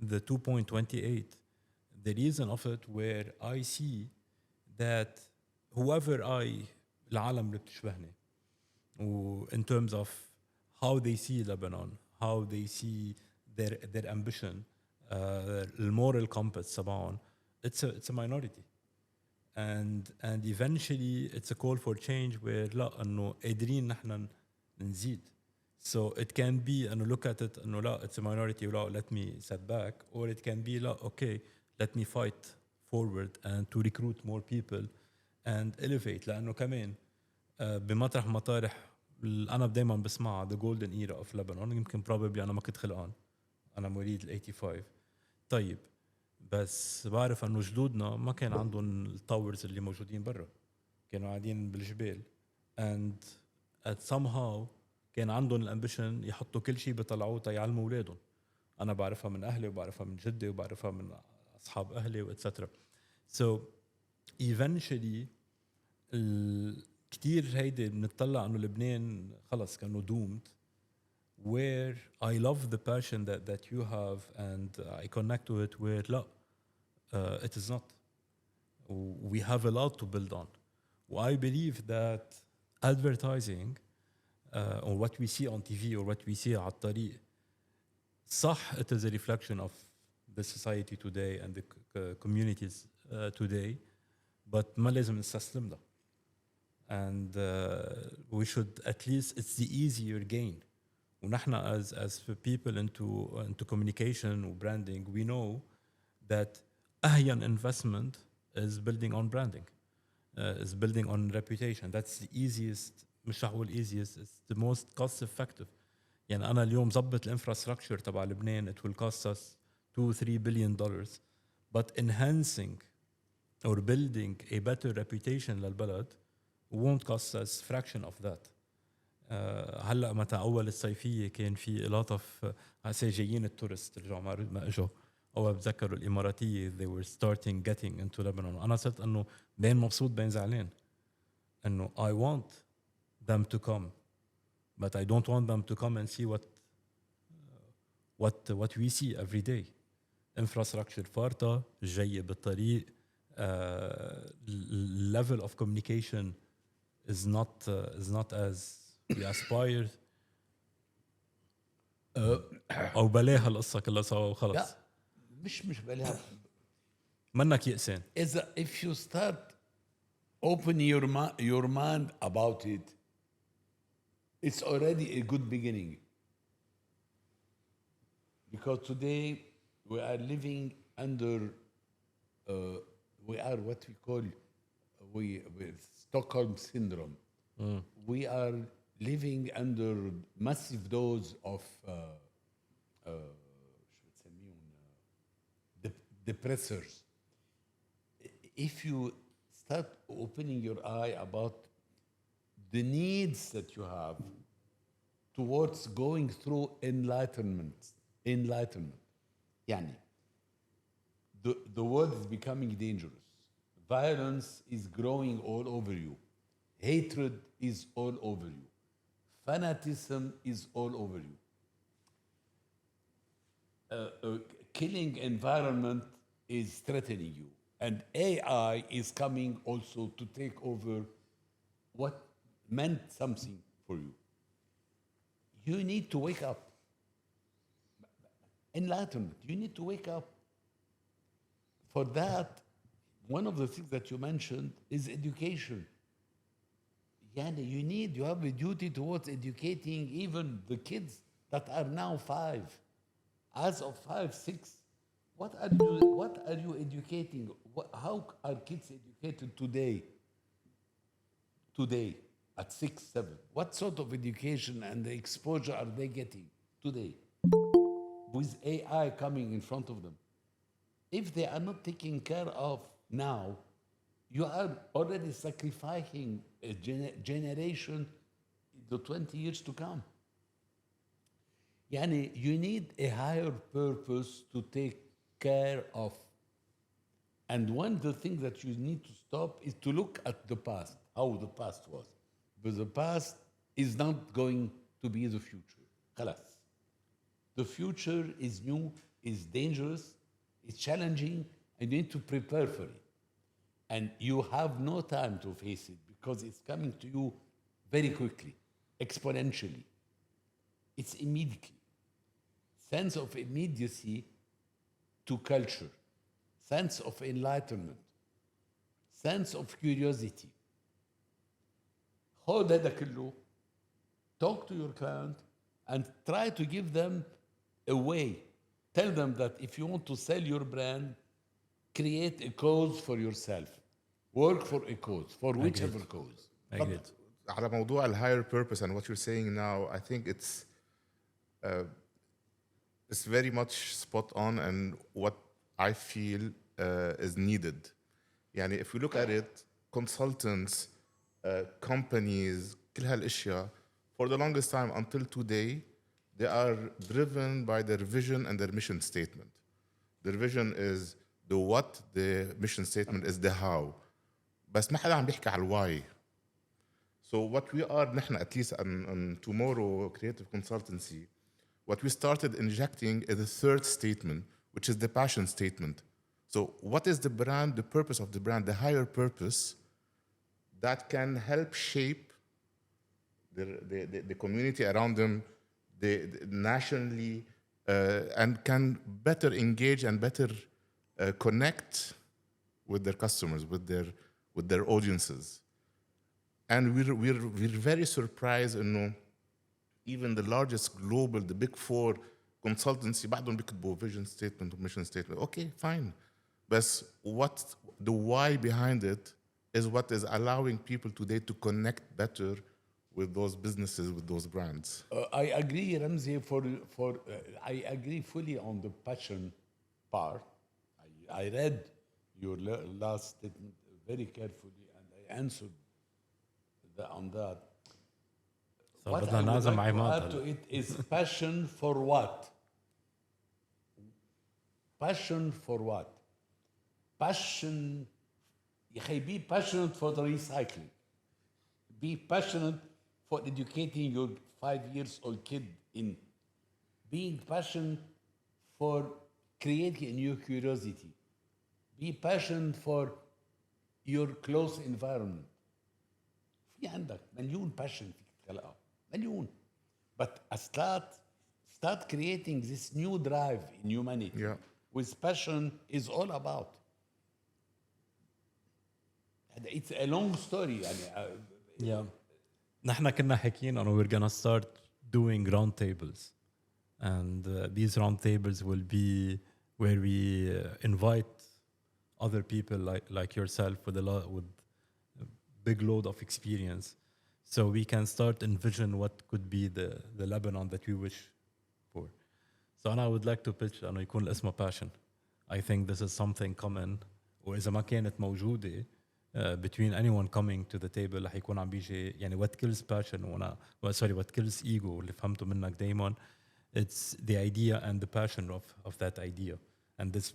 the 2.28. the reason of it where I see that whoever العالم اللي بتشبهني in terms of how they see Lebanon, how they see their ambition, the moral compass تبعهم, it's a minority. And eventually it's a call for change where لا انه قادرين نحن نزيد. So it can be انه look at it انه لا it's a minority ولا let me set back, or it can be لا okay let me fight forward and to recruit more people and elevate. لانه كمان بمطرح مطارح انا دائما بسمعها the golden era of Lebanon, يمكن probably انا ما كنت خلقان, انا مواليد ال 85. طيب بس بعرف انه جدودنا ما كان عندهم التاورز اللي موجودين برا, كانوا قاعدين بالجبال, and somehow كان عندهم الامبيشن يحطوا كل شيء بيطلعوه تيعلموا اولادهم. انا بعرفها من اهلي وبعرفها من جدي وبعرفها من اصحاب اهلي واتسترا. so eventually كتير هيدي بنطلع انه لبنان خلص كانوا doomed, where I love the passion that you have and I connect to it, where لا it is not. We have a lot to build on. I believe that advertising or what we see on TV or what we see على الطريق صح it is a reflection of the society today and the communities today, but ما لازم نستسلم له. And we should at least, it's the easier gain ونحن as people into communication و branding, we know that أهين investment is building on branding, is building on reputation. That's the easiest, مش رح أقول easiest, it's the most cost effective. يعني أنا اليوم ضبط الانفراستراكشر تبع لبنان, it will cost us $2-3 billion, but enhancing or building a better reputation للبلد won't cost us fraction of that. هلا متى اول الصيفيه كان في a lot of جايين التورست رجعوا ما اجوا. اول بتذكروا الاماراتيه they were starting getting into Lebanon. انا صرت انه بين مبسوط بين زعلان, انه I want them to come but I don't want them to come and see what we see every day. infrastructure فارطة جاية بالطريق, level of communication is not as we aspire. او بلاها القصه كلها سوا وخلص. لا مش بلاها. منك يقسان. If you start opening your mind about it, it's already a good beginning. Because today we are living under we are what we call with Stockholm syndrome. We are living under massive dose of depressors. If you start opening your eye about the needs that you have towards going through enlightenment. Yani, the world is becoming dangerous. Violence is growing all over you. Hatred is all over you. Fanatism is all over you. Killing environment is threatening you. And AI is coming also to take over what meant something for you. You need to wake up. Enlightenment, you need to wake up. For that, one of the things that you mentioned is education. Yani, you have a duty towards educating even the kids that are now 5. As of 5, 6, what are you educating? How are kids educated today? Today, at 6, 7. What sort of education and the exposure are they getting today? With AI coming in front of them. If they are not taken care of now, you are already sacrificing a generation in the 20 years to come. Yani, you need a higher purpose to take care of. And one of the things that you need to stop is to look at the past, how the past was. But the past is not going to be the future. Khalas. The future is new, is dangerous, is challenging, and you need to prepare for it. And you have no time to face it because it's coming to you very quickly, exponentially. It's immediately. Sense of immediacy to culture, sense of enlightenment, sense of curiosity. Hold هذا كله, talk to your client and try to give them a way. Tell them that if you want to sell your brand, create a cause for yourself. Work for a cause, for whichever cause. على موضوع ال higher purpose and what you're saying now, I think it's very much spot on and what I feel is needed. يعني if we look at it, consultants, companies, كل هالاشياء, for the longest time until today, they are driven by their vision and their mission statement. Their vision is the what, the mission statement is the how. بس ما حدا عم بيحكي على why. So what we are نحن at least on Tomorrow Creative Consultancy, what we started injecting is the third statement, which is the passion statement. So what is the brand, the purpose of the brand, the higher purpose that can help shape the community around them, the nationally, and can better engage and better connect with their customers, with their audiences. And we're very surprised إنه even the largest global, the big four consultancy, بعدهم بيكتبوا vision statement or mission statement. Okay, fine. But what the why behind it is what is allowing people today to connect better with those businesses, with those brands. I agree, Ramzy. I agree fully on the passion part. I read your last statement very carefully, and I answered on that. What I would like to add to it is passion for what? Passion for what? Passion. Be passionate for the recycling. Be passionate for educating your 5-year-old kid in. Being passionate for creating a new curiosity. Be passionate for your close environment. في عندك مليون passion فيك تخلقها. مليون. But start creating this new drive in humanity. Yeah. With passion is all about. It's a long story. Yeah. نحن كنا حكيين انه we're gonna start doing round tables, and these round tables will be where we invite other people like yourself with a big load of experience, so we can start envision what could be the Lebanon that we wish for. So I would like to pitch انه يكون اسمه passion. I think this is something common, وإذا ما كانت موجودة between anyone coming to the table رح يكون عم بيجي يعني what kills passion what kills ego اللي فهمته منك دايما, it's the idea and the passion of that idea, and this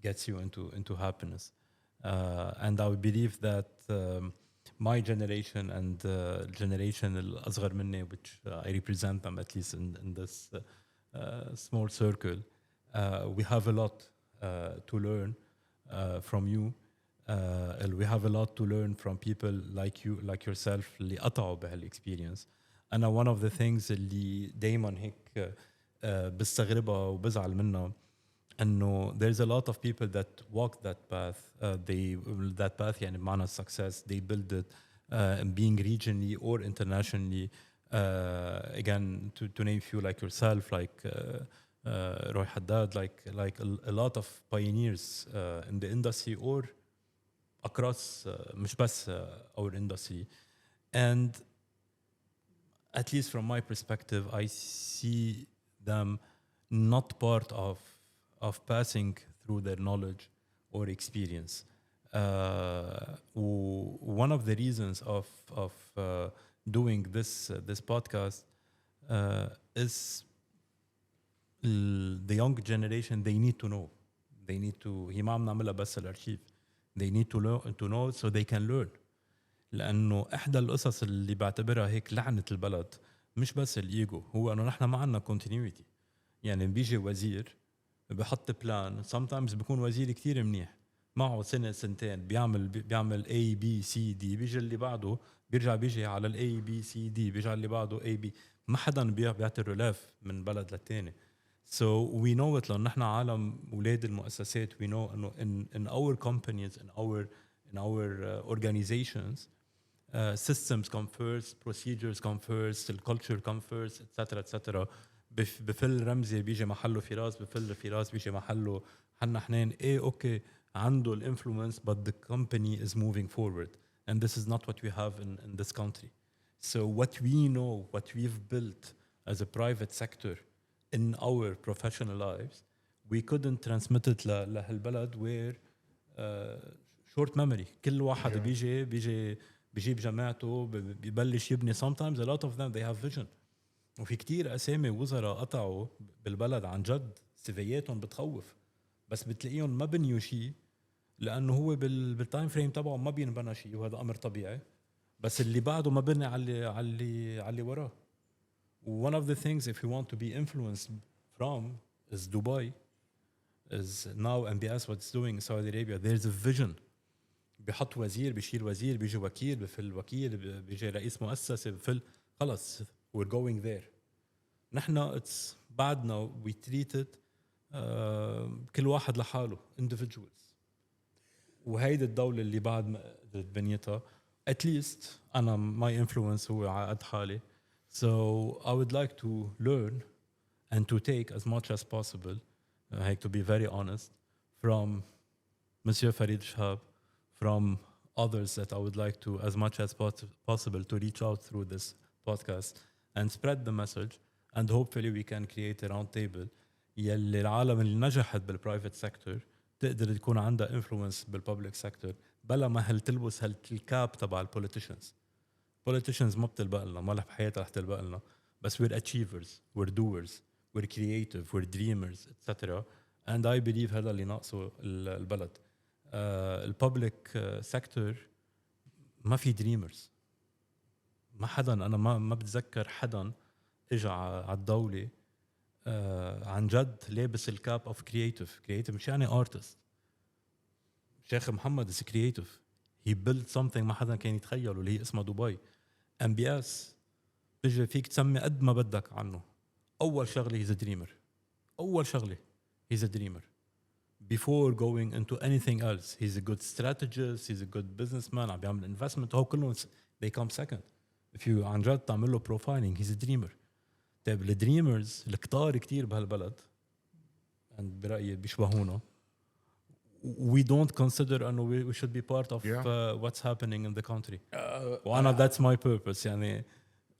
gets you into happiness. And I would believe that my generation and generation الأصغر مني, which I represent them at least in this small circle, we have a lot to learn from you. We have a lot to learn from people like you, like yourself, اللي قطعوا بهالexperience. أنا one of the things اللي دايما هيك بستغربها وبزعل منها إنه there's a lot of people that walk that path. That path يعني بمعنى success. They build it being regionally or internationally. Again, to name few like yourself, like Roy Haddad, like a lot of pioneers in the industry or across مش بس our industry. And at least from my perspective, I see them not part of passing through their knowledge or experience. One of the reasons of doing this podcast is the young generation. They need to know. They need to. هي ما عم نعملها بس الأرشيف. They need to know so they can learn. لأنه إحدى القصص اللي بعتبرها هيك لعنة البلد مش بس الإيجو، هو أنه نحن ما عنا continuity. يعني بيجي وزير بحط بلان، sometimes بيكون وزير كتير منيح معه سنة سنتين بيعمل A B C D، بيجي اللي بعده بيجي على ال A B C D، بيجي اللي بعده A B. ما حدا بيعطي الرلاف من بلد للتاني. So we know it لأن نحن عالم ولاد المؤسسات. We know إنه in our companies, in our organizations, systems come first, procedures come first, culture come first, etc. بفل رمزي بيجي محله فراس، بفل فراس بيجي محله حنا حنين. اوكي عنده الانفلونس but the company is moving forward, and this is not what we have in this country. So what we know, what we've built as a private sector in our professional lives, we couldn't transmit it لهالبلد where short memory. كل واحد بيجيب جماعته بيبلش يبني. Sometimes a lot of them they have vision. وفي كتير أسامي وزراء قطعوا بالبلد عن جد سيفياتهم بتخوف، بس بتلاقيهم ما بنيوا شيء لأنه هو بالتايم فريم تبعه ما بينبنى شيء، وهذا أمر طبيعي. بس اللي بعده ما بني على اللي وراه. One of the things if we want to be influenced from is Dubai, is now MBS what's doing in Saudi Arabia. There's a vision. بيحط وزير بيشيل وزير، بيجي وكيل بفل وكيل، بيجي رئيس مؤسسة بفل. خلص we're going there. نحن it's بعدنا we treat it كل واحد لحاله individuals. وهيدي الدولة اللي بعد ما بنيتها at least أنا my influence هو على قد حالي. So I would like to learn and to take as much as possible, to be very honest, from Monsieur Farid Chehab, from others that I would like to, as much as possible, to reach out through this podcast and spread the message. And hopefully we can create a round table يلي العالم اللي نجحت بالبرايفت سيكتور تقدر تكون عندها انفلونس بالببليك سيكتور بلا ما هل تلبس هالكاب تبع البوليتيشنز. politicians ما بتلبق لنا، ما رح بحياتها رح تلبق لنا، بس we're achievers, we're doers, we're creative, we're dreamers, etc. and I believe هذا اللي ناقصه البلد. الببليك سيكتور ما في dreamers، ما حدا، انا ما بتذكر حدا اجى على الدولة عن جد لابس الكاب اوف كرييتيف مش يعني ارتست. شيخ محمد is creative, he built something ما حدا كان يتخيله اللي هي اسمها دبي. MBS بيجي فيك تسمي قد ما بدك عنه، اول شغله he's a dreamer، اول شغله he's a dreamer before going into anything else. He's a good strategist, he's a good businessman، عم بيعمل investment، هو كلهم they come second. if you عن جد تعمل له profiling he's a dreamer. طيب الدريمرز الكتار كتير بهالبلد and برأيي بيشبهونا. We don't consider انه we should be part of what's happening in the country. وانا that's my purpose. يعني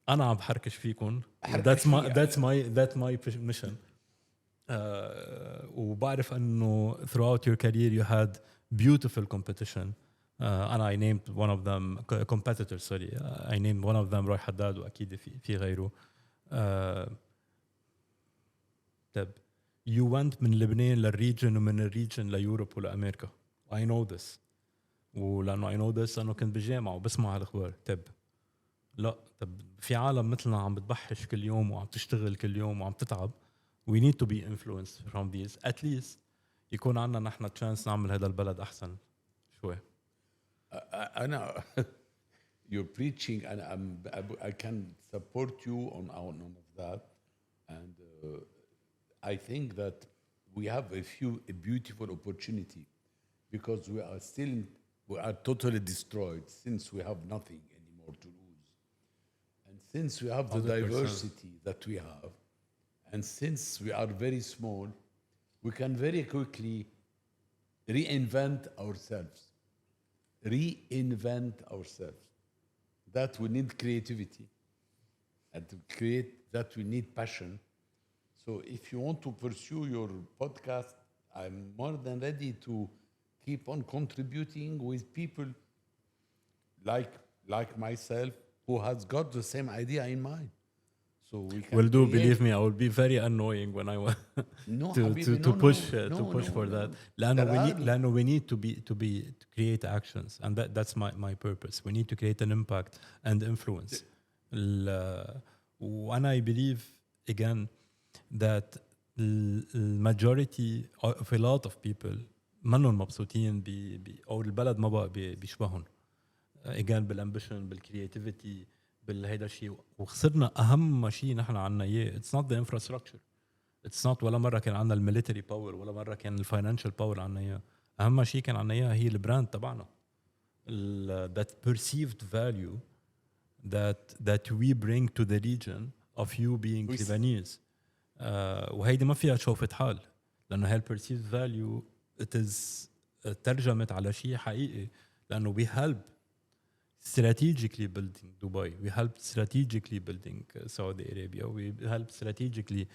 انا عم بحركش فيكم. that's my mission. وبعرف انه throughout your career you had beautiful competition. and I named one of them competitors. Sorry, I named one of them روي حداد واكيد في غيره. طيب you went من لبنان للريجن ومن الريجن ليوروب ولأمريكا. I know this. ولأنه I know this أنه كنت بالجامعة وبسمع هالأخبار. طب في عالم مثلنا عم بتبحش كل يوم وعم تشتغل كل يوم وعم تتعب. We need to be influenced from these. At least يكون عنا نحن chance نعمل هذا البلد أحسن شوي. أنا you're preaching and I can support you on of that, and I think that we have a beautiful opportunity because we are totally destroyed since we have nothing anymore to lose, and since we have the 100%. Diversity that we have, and since we are very small, we can very quickly reinvent ourselves. That we need creativity, and to create that we need passion. So if you want to pursue your podcast, I'm more than ready to keep on contributing with people like myself who has got the same idea in mind. So we can will do. Believe me, I will be very annoying when I want to push for that. لأنه we need to create actions, and that's my purpose. We need to create an impact and influence. And I believe again that the majority of a lot of people منهم مبسوطين أو البلد ما بقى بيشبههم. again بالامبيشن بالكرياتيفيتي بالهيدا الشيء. وخسرنا اهم شيء نحن عنا اياه. It's not the infrastructure, it's not ولا مره كان عنا الميليتري باور ولا مره كان الفاينانشال باور عنا اياه. اهم شيء كان عنا اياه هي البراند تبعنا, that perceived value that we bring to the region of you being Lebanese. وهيدي ما فيها شوفة حال, لأنه هاي perceived value it is ترجمت على شيء حقيقي. لأنه we help strategically building Dubai, we helped strategically building Saudi Arabia, we helped strategically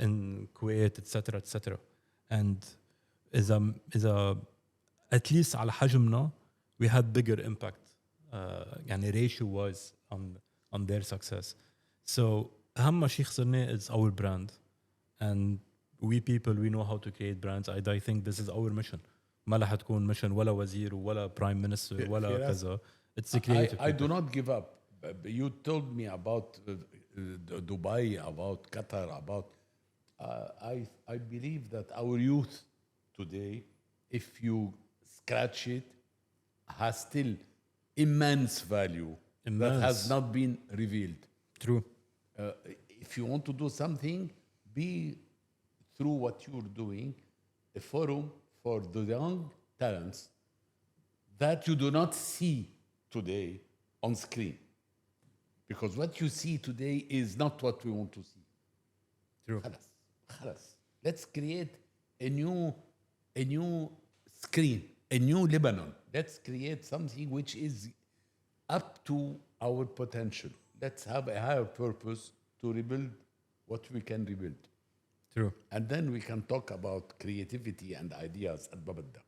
in Kuwait, etc. And إذا at least على حجمنا we had bigger impact يعني ratio wise on their success. So أهم شيء خسرناه is our brand, and we people we know how to create brands. I think this is our mission. ما رح تكون mission ولا وزير ولا prime minister ولا كذا. It's a creative. I do not give up. You told me about Dubai, about Qatar, about I believe that our youth today, if you scratch it, has still immense value that has not been revealed. True. If you want to do something, be through what you're doing a forum for the young talents that you do not see today on screen. Because what you see today is not what we want to see. True. خلاص. Let's create a new screen, a new Lebanon. Let's create something which is up to our potential. Let's have a higher purpose to rebuild what we can rebuild. True. And then we can talk about creativity and ideas at Babadda.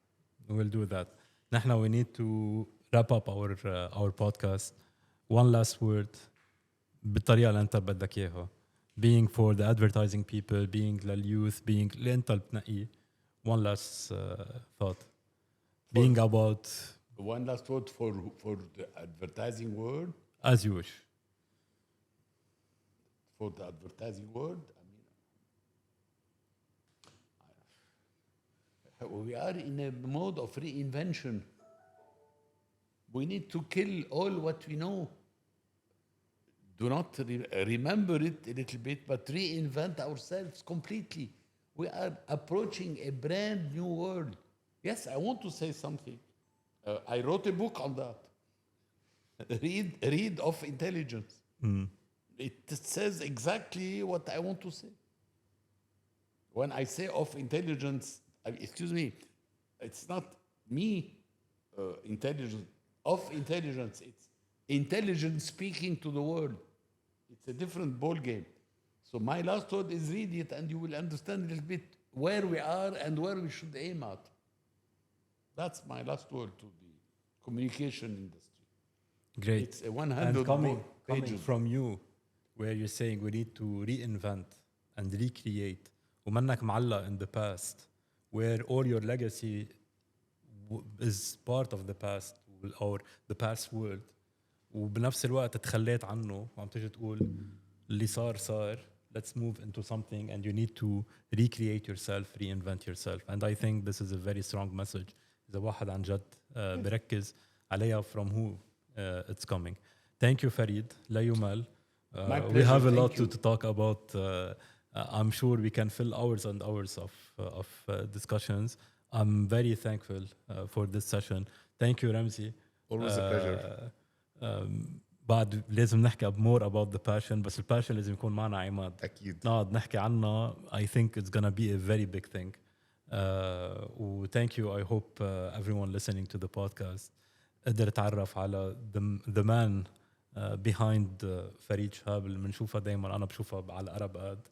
We'll do that. نحن we need to wrap up our podcast. One last word بالطريقة اللي أنت بدك إياها. Being for the advertising people, being لليوث, being اللي أنت بتنقيه. One last thought. Being about One last word for the advertising world. as you wish. For the advertising world, we are in a mode of reinvention. We need to kill all what we know. Do not remember it a little bit, but reinvent ourselves completely. We are approaching a brand new world. Yes, I want to say something. I wrote a book on that. Read of intelligence. It says exactly what I want to say. When I say of intelligence, excuse me, it's not me, intelligence, of intelligence. It's intelligence speaking to the world. It's a different ball game. So my last word is read it and you will understand a little bit where we are and where we should aim at. That's my last word to the communication industry. Great. It's a 100 And coming pages. from you, where you're saying we need to reinvent and recreate ومنك معلق in the past, where all your legacy is part of the past or the past world, وبنفس الوقت تخليت عنه وعم تيجي تقول اللي صار let's move into something and you need to recreate yourself, reinvent yourself. And I think this is a very strong message. إذا واحد عن جد بركز عليها from who it's coming. Thank you, Farid. لا يمل. We have a lot to talk about. I'm sure we can fill hours and hours of discussions. I'm very thankful for this session. Thank you, Ramzy. Always a pleasure. بعد لازم نحكي more about the passion, بس الباشن لازم يكون معنا عماد. أكيد. نقعد نحكي عنها. I think it's gonna be a very big thing. Thank you. I hope everyone listening to the podcast قدر يتعرف على the man behind فريد شهاب اللي بنشوفها دايما. أنا بشوفها على أرب قاد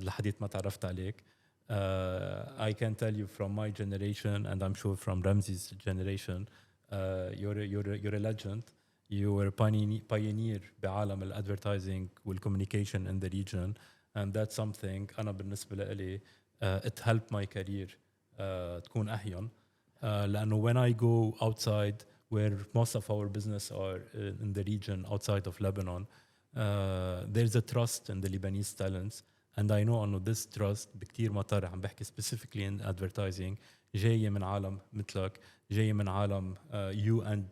لحديت ما تعرفت عليك. I can tell you from my generation and I'm sure from Ramzy's generation, you're a legend. You were a pioneer بعالم الادvertising والcommunication in the region, and that's something أنا بالنسبة لي it helped my career تكون أحيان. لأنه when I go outside where most of our business are in the region outside of Lebanon, there's a trust in the Lebanese talents, and I know أنه this trust بكتير مطارح عم بحكي specifically in advertising جاية من عالم مثلك, جاية من عالم you and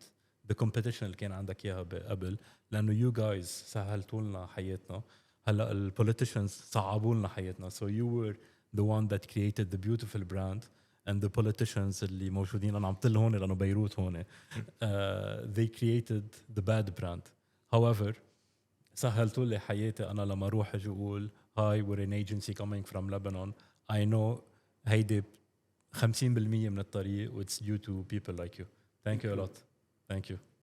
the competition اللي كان عندك إياها قبل, لأنه you guys سهلتوا لنا حياتنا. هلا ال politicians صعبوا لنا حياتنا. So you were the one that created the beautiful brand, and the politicians اللي موجودين أنا عم طل هون لأنه بيروت هون they created the bad brand. However, سهلتوا لي حياتي أنا لما أروح أجي أقول hi, we're an agency coming from Lebanon. I know هيدي 50% من الطريق, it's due to people like you. Thank you a lot. Thank you.